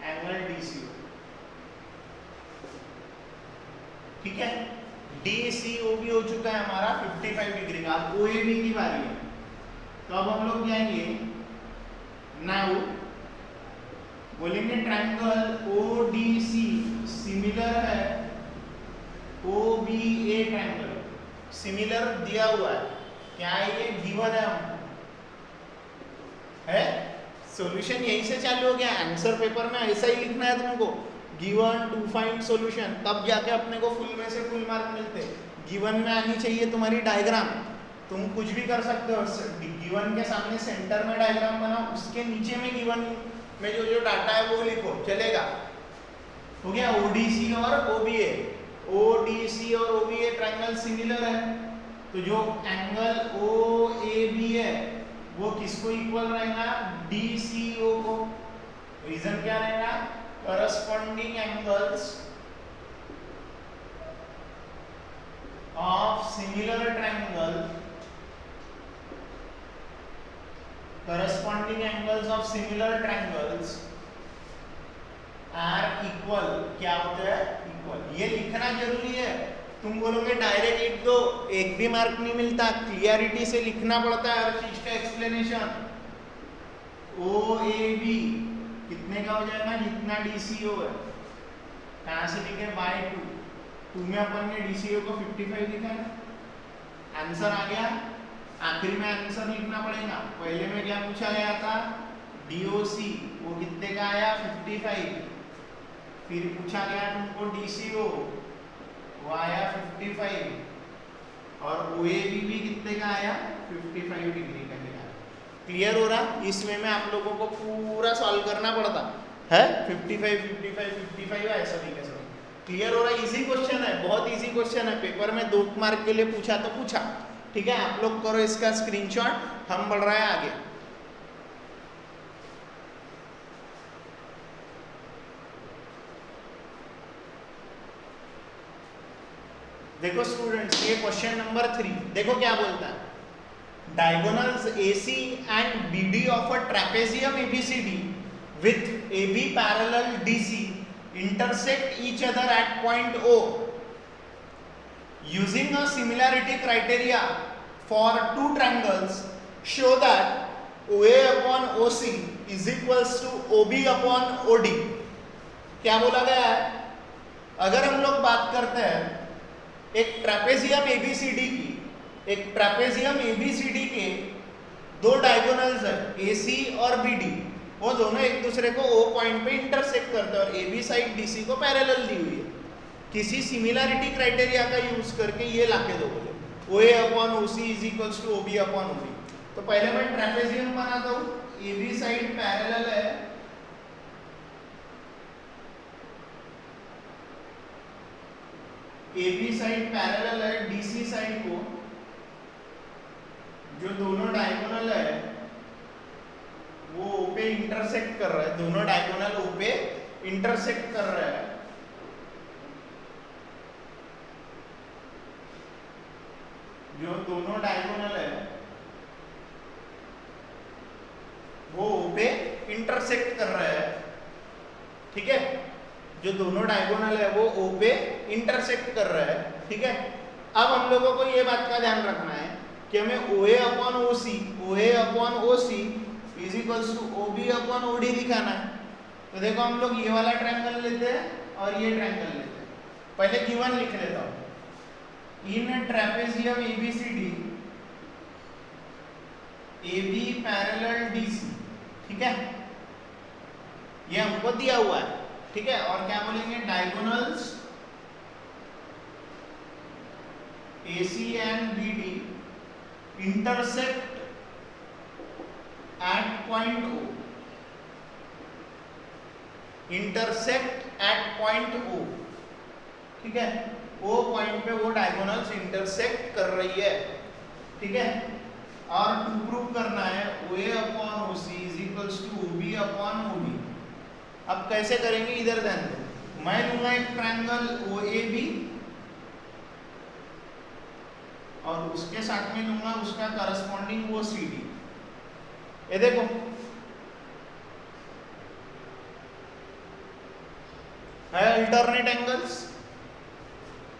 एंगल डीसीओ ठीक है। डीसीओ भी हो चुका है हमारा 55 डिग्री का। अब ओएबी की बारी है, तो अब हम लोग जाएंगे नाउ, बोलेंगे ट्रायंगल ओडीसी सिमिलर है ओबीए ट्रायंगल। सिमिलर दिया हुआ है, क्या है ये? गिवन है हमको, है। सॉल्यूशन यहीं से चालू हो गया। आंसर पेपर में ऐसा ही लिखना है तुमको, गिवन टू फाइंड सॉल्यूशन, तब जाके अपने को फुल में से फुल मार्क मिलते। गिवन में आनी चाहिए तुम्हारी डायग्राम। तुम कुछ भी कर सकते हो, गिवन के सामने सेंटर में डायग्राम बनाओ, उसके नीचे में गिवन में जो डाटा है वो लिखो, चलेगा। हो गया ओडीसी और ओबीए। ओडीसी और ओबीए ट्रायंगल सिमिलर है, तो जो एंगल ओएबी है वो किसको इक्वल रहेगा? डीसीओ को। रीजन क्या रहेगा? Corresponding angles of similar triangle, corresponding angles of similar triangles are equal. क्या होता है? इक्वल। ये लिखना जरूरी है। तुम बोलोगे डायरेक्ट लिख दो, एक भी मार्क नहीं मिलता। क्लियरिटी से लिखना पड़ता है हर चीज का एक्सप्लेनेशन। ओ ए बी कितने का हो जाएगा? जितना डीसीओ है। कहां से लिखे? बाय 2 में अपन ने डीसीओ को 55 लिखा है। आंसर आ गया। आखिरी में आंसर लिखना पड़ेगा। पहले में क्या पूछा गया था? डीओसी, वो कितने का आया? 55। फिर पूछा गया तुमको डीसीओ, वो आया 55। और ओएबी भी कितने का आया? 55 डिग्री का आया। क्लियर हो रहा? इस वे में आप लोगों को पूरा सॉल्व करना पड़ता है। 55 55 55 ऐसा नहीं कैसे। क्लियर हो रहा है? इजी क्वेश्चन है, बहुत इजी क्वेश्चन है। पेपर में 2 मार्क के लिए पूछा तो पूछा। ठीक है, आप लोग करो इसका स्क्रीनशॉट। हम बढ़ रहे हैं आगे। देखो स्टूडेंट्स, ये क्वेश्चन नंबर 3 देखो क्या बोलता है। Diagonals AC and BD of a trapezium ABCD with AB parallel DC intersect each other at point O. Using a similarity criteria for 2 triangles, show that OA upon OC is equals to OB upon OD. क्या बोला गया है? अगर हम लोग बात करते हैं एक ट्रेपेजियम ABCD की, एक ट्रेपेजियम ABCD के 2 डायगोनल्स है AC और BD, वो दोनों एक दूसरे को O पॉइंट पे इंटरसेक्ट करते हैं और AB साइड DC को पैरेलल दी हुई है। किसी सिमिलैरिटी क्राइटेरिया का यूज करके ये लाके दो बोले OA upon OC is equals to OB upon OD। तो पहले मैं ट्रेपेजियम बनाता हूँ। AB साइड पैरेलल है, AB साइड पैरेलल है DC साइड को। जो दोनों डायगोनल है वो O पे इंटरसेक्ट कर रहा है। दोनों डायगोनल O पे इंटरसेक्ट कर रहा है। जो दोनों डायगोनल है वो O पे इंटरसेक्ट कर रहा है। ठीक है, जो दोनों डायगोनल है वो O पे इंटरसेक्ट कर रहा है। ठीक है, अब हम लोगों को ये बात का ध्यान रखना है कि हमें OA upon OC is equals to OB upon OD दिखाना है। तो देखो हम लोग ये वाला ट्रायंगल लेते हैं और ये ट्रायंगल लेते हैं। पहले गिवन लिख लेता हूँ, in trapezium ABCD AB parallel DC, ठीक है, ये हमको दिया हुआ है, ठीक है। और क्या बोलेंगे, diagonals AC and BD intersect at point O, intersect at point O, ठीक है। O पॉइंट पे वो डायगोनल्स इंटरसेक्ट कर रही है, ठीक है। और टू प्रूव करना है OA upon OC is equals to OB upon OD। अब कैसे करेंगे, इधर ध्यान दो, मैं लूंगा एक ट्रायंगल OAB और उसके साथ में लूंगा उसका करस्पॉन्डिंग OCD। ये देखो है अल्टरनेट एंगल्स,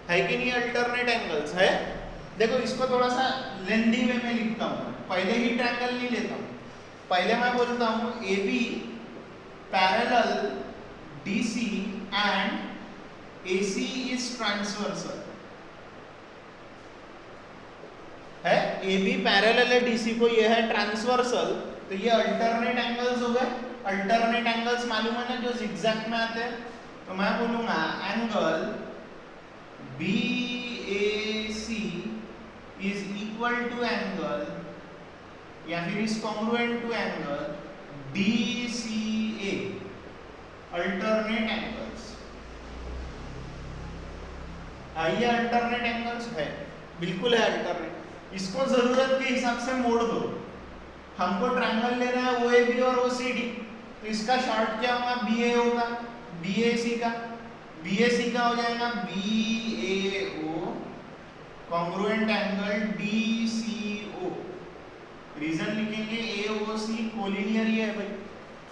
है कि नहीं, अल्टरनेट एंगल्स है। देखो इसको थोड़ा सा लेंदी वे में लिखता हूँ, पहले ही ट्रायंगल नहीं लेता हूँ, पहले मैं बोलता हूँ AB parallel DC and AC is transversal, है AB पैरेलल है DC को, ये है ट्रांसवर्सल, तो ये अल्टरनेट एंगल्स हो गए। अल्टरनेट एंगल्स मालूम है ना, जो जिगजैग में आते हैं, तो मैं बोलूंगा angle BAC is equal to angle या फिर is congruent to angle DCA, alternate angles. ये अल्टरनेट एंगल्स है, बिल्कुल है अल्टरनेट। इसको जरूरत के हिसाब से मोड़ दो। हमको ट्रायंगल लेना है OAB और OCD, तो इसका शॉर्ट क्या होगा, BA होगा, BAC का हो जाएगा BAO congruent angle DCO। Reason लिखेंगे AOC कोलिनियर ही है भाई,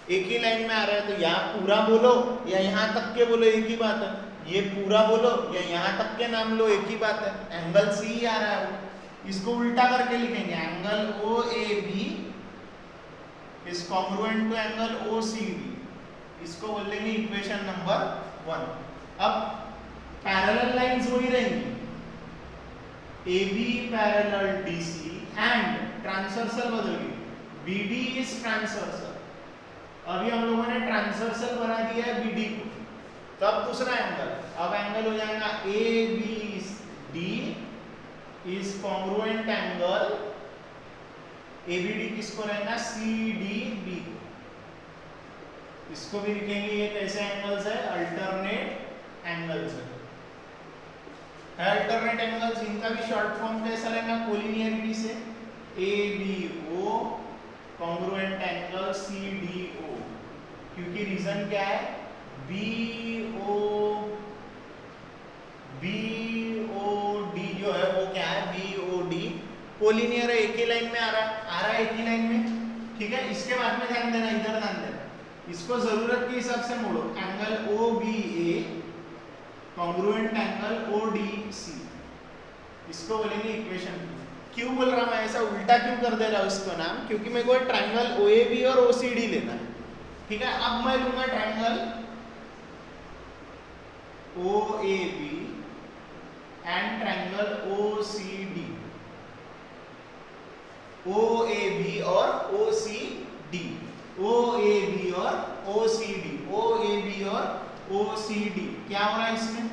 एक ही लाइन में आ रहा है, तो यहाँ पूरा बोलो या यहाँ तक के बोलो एक ही बात है, ये पूरा बोलो या यहाँ तक के नाम लो एक ही बात है, एंगल C ही आ रहा है वो। इसको उल्टा करके लिखेंगे, angle OAB is congruent to angle OCD, इसको बोलेंगे इक्वेशन नंबर 1। अब पैरेलल लाइंस हो ही रहेंगी, AB parallel DC and transversal बदल गई, BD इज ट्रांसवर्सल। अभी हम लोगों ने ट्रांसवर्सल बना दिया है BD को, तब दूसरा एंगल, अब एंगल हो जाएगा ABD is congruent angle, ABD किसको रहेगा, CDB को। इसको भी लिखेंगे, ये कैसे एंगल्स है, अल्टरनेट एंगल्स है अल्टरनेट एंगल्स। इनका भी शॉर्ट फॉर्म कैसा रहेगा, कोलिनियरिटी से ABO कॉन्ग्रुएंट एंगल CDO, क्योंकि रीजन क्या है, BOD जो है वो क्या है, BOD कोलिनियर है, एक ही लाइन में आ रहा है एक ही लाइन में, ठीक है। इसके बाद में ध्यान देना, इधर ध्यान देना, इसको जरूरत के हिसाब से मोड़ो, angle OBA congruent angle ODC, इसको बोलेंगे इक्वेशन। क्यों बोल रहा मैं ऐसा, उल्टा क्यों कर दे रहा हूं इसको नाम, क्योंकि मेरे को ट्रायंगल OAB और OCD लेना है, ठीक है। अब मैं लूंगा triangle OAB and triangle OCD, OAB और OCD, OAB और OCD, OAB और OCD, क्या हो रहा है इसमें,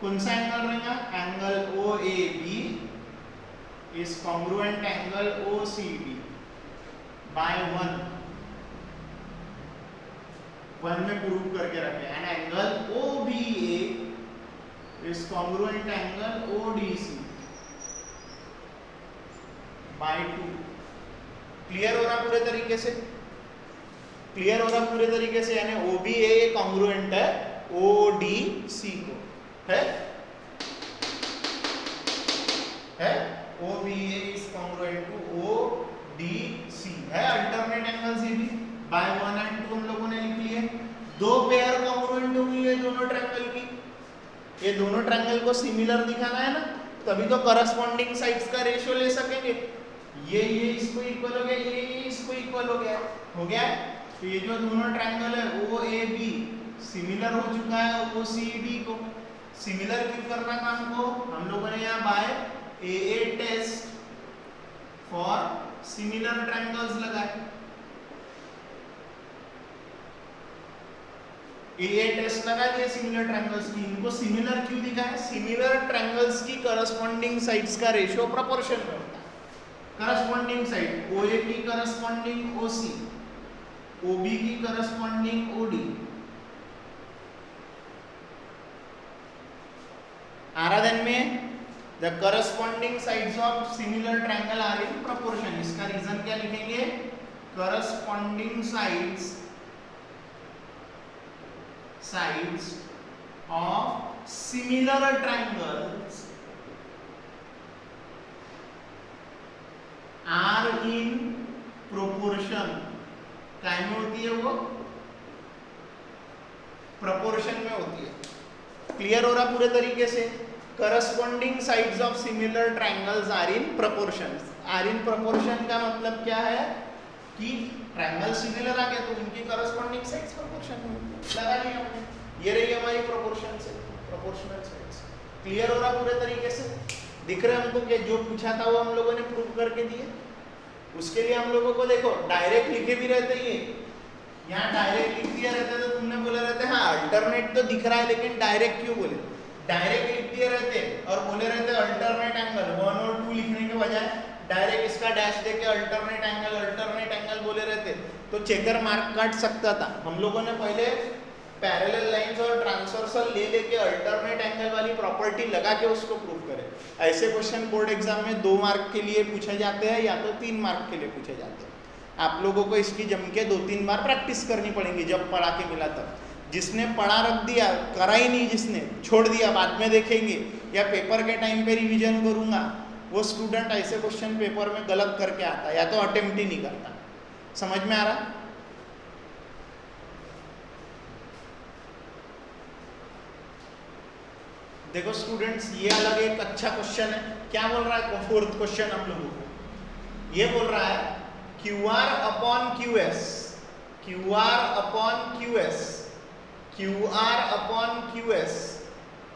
कौन सा एंगल रहेगा, angle OAB is congruent angle OCD by 1 में प्रूव करके रखे, and angle OBA is congruent angle ODC by 2। Clear हो रहा पूरे तरीके से, क्लियर हो रहा पूरे तरीके से, यानी OBA कॉन्ग्रुएंट है ODC को, है OBA is congruent to ODC, है अल्टरनेट एंगल्स ये भी बाय 1 एंड 2 हम लोगों ने लिख लिए। दो पेयर कॉन्ग्रुएंट होंगी ये दोनों ट्रायंगल की, ये दोनों ट्रायंगल को सिमिलर दिखाना है ना, तभी तो करस्पॉन्डिंग साइड्स का रेशियो ले सकेंगे। ये इसको इक्वल हो गया, ये इसको इक्वल हो गया तो ये जो दोनों ट्रायंगल है ओ ए बी सिमिलर हो चुका है ओ सी डी को। सिमिलर क्यों करना काम को, हम लोगों ने यहाँ by a test for similar triangles लगाए। ए टेस्ट लगा दिए सिमिलर ट्रायंगल्स की। इनको सिमिलर क्यों दिखा है, सिमिलर ट्रायंगल्स की करस्पॉन्डिंग साइड्स का रेशियो प्रोपोर्शन में होता है। करस्पॉन्डिंग साइड ओ ए की corresponding O C, O B की करस्पॉन्डिंग ओ डी। आराधन में the corresponding sides of similar triangle are in proportion. इसका रीजन क्या लिखेंगे, corresponding sides of similar triangles are in proportion। काय में होती है वो, proportion में होती है। क्लियर हो रहा पूरे तरीके से। Corresponding sides of similar triangles are in proportion. Are in proportion का मतलब क्या है कि ट्रायंगल सिमिलर आ गया तो उनकी करस्पॉन्डिंग साइड्स प्रोपोर्शन में लगा लिया हमने। ये रही हमारी प्रोपोर्शन से प्रोपोर्शनल साइड्स। क्लियर हो रहा पूरे तरीके से, दिख रहा है हमको कि जो पूछा था वो हम लोगों ने प्रूव करके दिए। उसके लिए हम लोगों को देखो डायरेक्ट लिखे भी रहते, ये यहाँ डायरेक्ट लिख दिया रहता तो तुमने बोले रहते हाँ अल्टरनेट तो दिख रहा है लेकिन डायरेक्ट क्यों बोले। डायरेक्ट लिख दिए रहते और बोले रहते अल्टरनेट एंगल 1 और 2 लिखने के बजाय डायरेक्ट इसका डैश देके अल्टरनेट एंगल बोले रहते तो चेकर मार्क काट सकता था। हम लोगों ने पहले पैरेलल लाइंस और ट्रांसवर्सल ले लेके अल्टरनेट एंगल वाली प्रॉपर्टी लगा के उसको प्रूव करें। ऐसे क्वेश्चन बोर्ड एग्जाम में 2 मार्क के लिए पूछे जाते हैं या तो 3 मार्क के लिए पूछे जाते हैं। आप लोगों को इसकी जम के 2-3 बार प्रैक्टिस करनी पड़ेगी जब पढ़ा के मिला तब। जिसने पढ़ा रख दिया, करा ही नहीं, जिसने छोड़ दिया बाद में देखेंगे या पेपर के टाइम पे रिवीजन करूंगा, वो स्टूडेंट ऐसे क्वेश्चन पेपर में गलत करके आता है या तो अटेम्प्ट ही नहीं करता। समझ में आ रहा? देखो स्टूडेंट्स, ये अलग एक अच्छा क्वेश्चन है। क्या बोल रहा है फोर्थ क्वेश्चन हम लोगों को? ये बोल रहा है QR upon QS, QR upon QS, QR upon QS,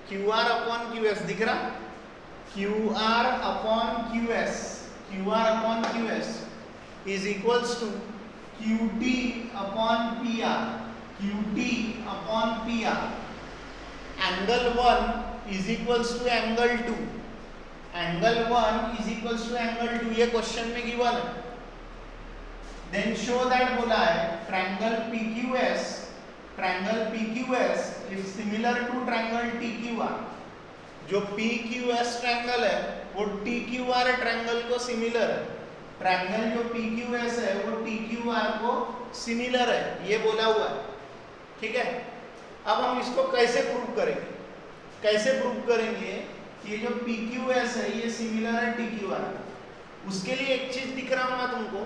QR upon QS दिख रहा? QR upon QS, QR upon QS is equals to QT upon PR, QT upon PR। Angle 1 is equals to angle 2, angle 1 is equals to angle 2, ये question में given है। Then show that बोला है triangle PQS, triangle PQS is similar to triangle TQR। जो PQS triangle है वो TQR triangle को similar है। ट्रायंगल जो PQS है वो TQR को सिमिलर है, ये बोला हुआ है। ठीक है, अब हम इसको कैसे प्रूव करेंगे? कैसे प्रूव करेंगे कि ये जो PQS है ये सिमिलर है TQR। उसके लिए एक चीज दिख रहा होगा तुमको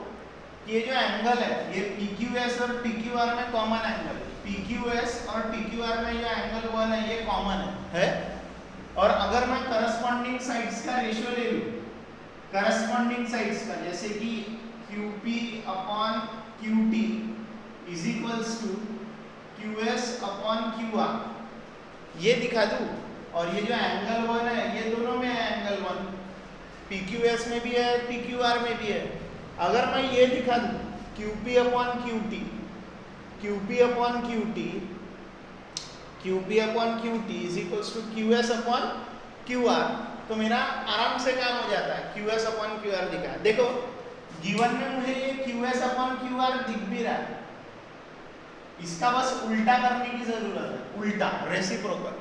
कि ये जो एंगल है ये PQS और TQR में कॉमन एंगल है। PQS और TQR में जो एंगल 1 है ये कॉमन है। और अगर मैं करस्पॉन्डिंग साइड्स का रेशियो ले लूं, करस्पॉन्डिंग साइड्स का, जैसे कि QP upon QT is equals to QS upon QR, ये दिखा दूं, और ये जो एंगल 1 है ये दोनों में है एंगल 1, PQS में भी है TQR में भी है। अगर मैं ये दिखा दूं QP upon QT, QP upon QT, QP upon QT is equals to QS upon QR, तो मेरा आराम से काम हो जाता है। QS अपॉन QR दिखा, देखो गिवन में मुझे ये QS अपॉन QR दिख भी रहा है, इसका बस उल्टा करने की जरूरत है। उल्टा रेसिप्रोकल,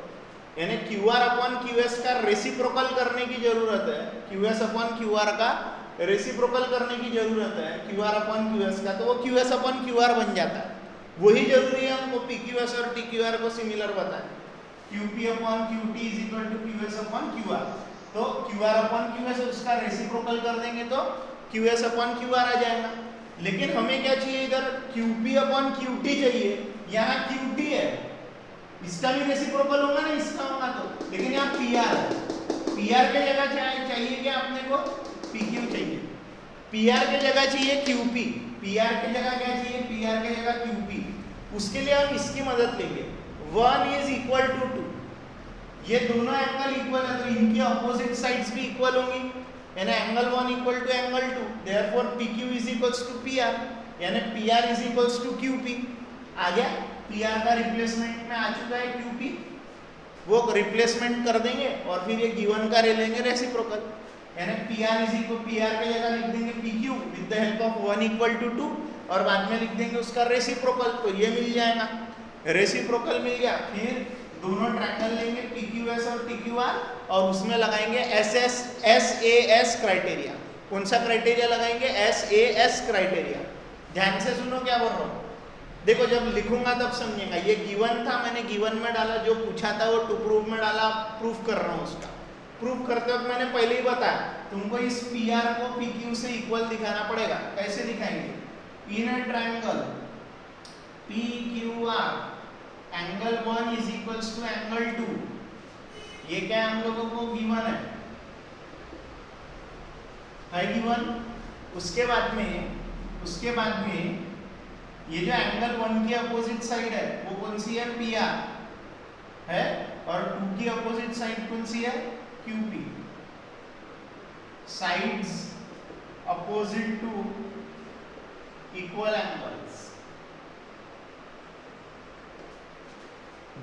यानी QR अपॉन QS का रेसिप्रोकल करने की जरूरत है। QS अपॉन QR का रेसिप्रोकल करने की जरूरत है QR अपॉन QS का, तो वो QS अपॉन QR बन जाता है। वही जरूरी है हमको PQS और TQR को सिमिलर बताएं। QP upon QT is equal to QS upon QR, तो QR अपॉन QS उसका रेसिप्रोकल कर देंगे तो QS अपॉन QR आ जाएगा। लेकिन हमें क्या चाहिए, इधर QP अपॉन QT चाहिए, यहाँ QT है, इसका भी रेसिप्रोकल होगा ना, इसका होगा तो, लेकिन यहाँ PR है, पी आर के जगह चाहिए क्या अपने को, पी क्यू चाहिए, पी आर के जगह चाहिए क्यू पी, पी आर के जगह क्या चाहिए, पी आर के जगह क्यू पी। उसके लिए हम इसकी मदद लेंगे, 1 इज इक्वल टू 2, ये दोनों एंगल इक्वल है तो इनकी अपोजिट साइड्स भी इक्वल होंगी, यानी angle 1 equal to angle 2, therefore P Q is equals to P R, यानी P R is equals to Q P. आ गया, पी आर का रिप्लेसमेंट में आ चुका है क्यू पी, वो रिप्लेसमेंट कर देंगे और फिर ये गिवन का ले लेंगे रेसिप्रोकल, यानी P R is equal, P R की जगह लिख देंगे P Q with the help of 1 equal to 2 और बाद में लिख देंगे उसका रेसिप्रोकल, तो ये मिल जाएगा, रेसिप्रोकल मिल गया। फिर दोनों ट्रायंगल लेंगे पी क्यू एस और टी क्यू आर और उसमें लगाएंगे एस ए एस क्राइटेरिया। कौन सा क्राइटेरिया लगाएंगे, एस ए एस क्राइटेरिया। ध्यान से सुनो क्या बोल रहा हूँ, देखो जब लिखूंगा तब समझेगा। ये गिवन था, मैंने गिवन में डाला, जो पूछा था वो टू प्रूफ में डाला, प्रूफ कर रहा हूँ उसका। प्रूफ करते वक्त मैंने पहले ही बताया तुमको इस पी आर को पी क्यू से इक्वल दिखाना पड़ेगा। कैसे दिखाएंगे, in a triangle P Q R angle 1 is equals to angle 2, ये क्या हम लोगों को गिवन है गिवन। उसके बाद में ये जो एंगल 1 की अपोजिट साइड है वो कौन सी है, पी आर है, और 2 की अपोजिट साइड कौन सी है, Q P. Sides opposite to equal angles,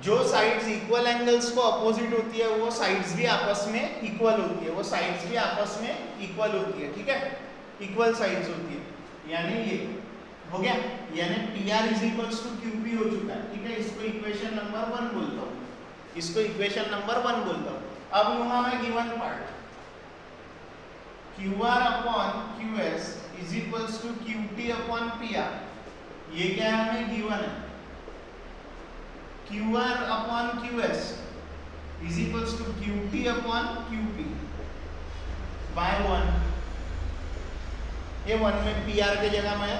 जो साइड्स इक्वल एंगल्स को अपोजिट होती है वो साइड्स भी आपस में इक्वल होती है, वो साइड्स भी आपस में इक्वल होती है, ठीक है, इक्वल साइड्स होती है। यानी ये हो गया, यानी P R is equals to Q P हो चुका है, ठीक है। इसको इक्वेशन नंबर 1 बोलता हूँ, इसको इक्वेशन नंबर 1 बोलता हूँ। अब लूंगा मैं given part, Q R upon Q S is equals to Q T upon P R. ये क्या है, हमें गिवन है, Q R upon Q S is equals to Q T upon Q P by 1। ये 1 में पी आर के जगह में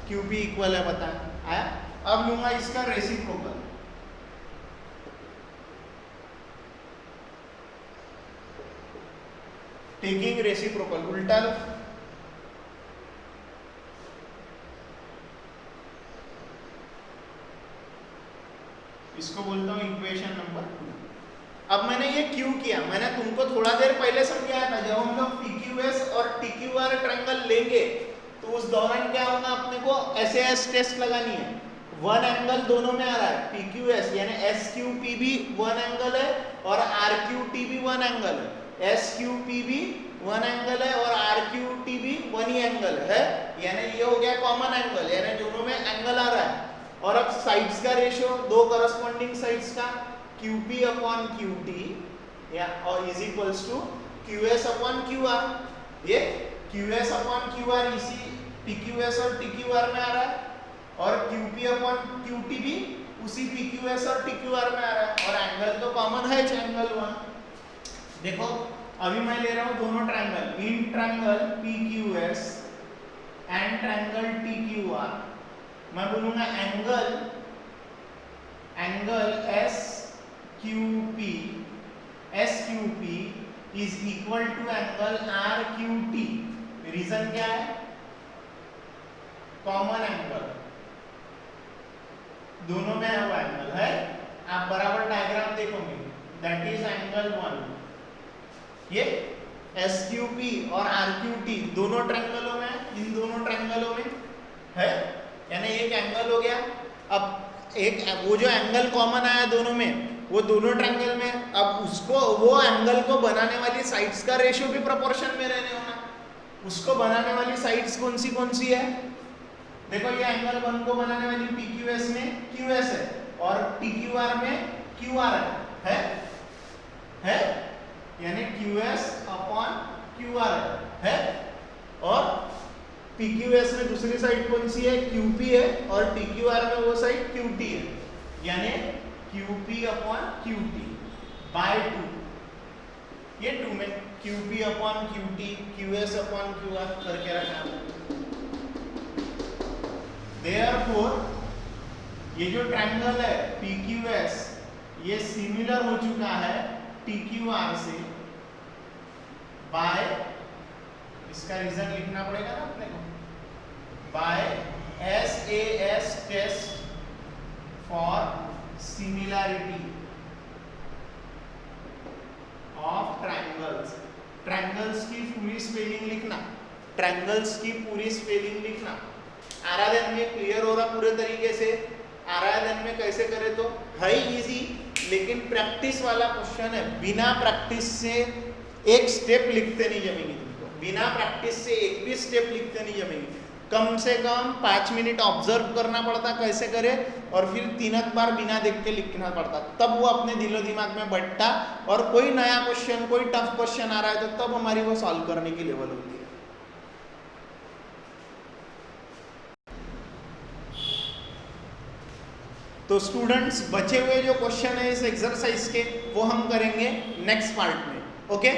क्यू पी इक्वल है, बता आया। अब लूंगा इसका रेसिप्रोकल, टेकिंग रेसिप्रोकल, उल्टा लो, इसको बोलता हूं इक्वेशन नंबर 2। अब मैंने ये क्यों किया, मैंने तुमको थोड़ा देर पहले समझाया था, जब हम लोग पी क्यू एस और टी क्यू आर ट्रायंगल लेंगे तो उस दौरान क्या होगा, अपने को एस ए एस टेस्ट लगानी है। 1 एंगल दोनों में आ रहा है, पी क्यू एस यानी एस क्यू पी भी 1 एंगल है और आर क्यू टी भी 1 एंगल है, एस क्यू पी भी 1 एंगल है और आर क्यू टी भी 1 ही एंगल है, यानी ये हो गया कॉमन एंगल, यानी दोनों में एंगल आ रहा है। और अब साइड्स का रेशियो, दो करस्पॉन्डिंग साइड्स का, Q P upon Q T या और is equals to Q S upon Q R. ये Q S upon Q R इसी पी क्यू एस और टी क्यू आर में आ रहा है और Q P upon Q T भी उसी पी क्यू एस और टी क्यू आर में आ रहा है, और एंगल तो कॉमन है, एंगल 1। देखो अभी मैं ले रहा हूं दोनों triangle, in triangle P Q S and triangle T Q R, मैं बोलूंगा angle S Q P is equal to angle R Q T. Reason क्या है, कॉमन एंगल, दोनों में है वो एंगल है। आप बराबर डायग्राम देखोगे, दैट इज एंगल 1। ये एस क्यू पी और आर क्यू टी दोनों ट्रायंगलों में, इन दोनों ट्रायंगलों में है, यानी एक एंगल हो गया। अब एक वो जो एंगल कॉमन आया दोनों में, वो दोनों ट्रायंगल में, अब उसको वो एंगल को बनाने वाली साइड्स का रेशियो भी प्रोपोर्शन में रहने होना। उसको बनाने वाली साइड्स कौन सी है, देखो ये एंगल 1 को बनाने वाली पी क्यू एस में क्यू एस है और टी क्यू आर में क्यू आर है, यानी Q S upon Q are है। और पी क्यू एस में दूसरी साइड कौन सी है, क्यू पी है, और टी क्यू आर में वो साइड क्यू टी है, यानी Q P upon Q T by 2। ये 2 में Q P upon Q T, Q S upon Q R करके रखना। Therefore, ये जो ट्रायंगल है पी क्यू एस, ये सिमिलर हो चुका है टी क्यू आर से, बाय, इसका रीजन लिखना पड़ेगा ना अपने को, by SAS test for similarity of triangles. Triangles की पूरी स्पेलिंग लिखना, ट्रायंगल्स की पूरी स्पेलिंग लिखना। आराधन में क्लियर हो रहा पूरे तरीके से? आराधन में कैसे करें तो है इजी, लेकिन प्रैक्टिस वाला क्वेश्चन है। बिना प्रैक्टिस से एक स्टेप लिखते नहीं जमेगी तुमको, बिना प्रैक्टिस से एक भी स्टेप लिखते नहीं जमेगी। कम से कम 5 मिनट ऑब्जर्व करना पड़ता कैसे करे, और फिर 3 बार बिना देख के लिखना पड़ता, तब वो अपने दिलो दिमाग में बैठता। और कोई नया क्वेश्चन, कोई टफ क्वेश्चन आ रहा है तो तब हमारी वो सॉल्व करने की लेवल होती है। तो स्टूडेंट्स, बचे हुए जो क्वेश्चन है इस एक्सरसाइज के वो हम करेंगे नेक्स्ट पार्ट में। ओके।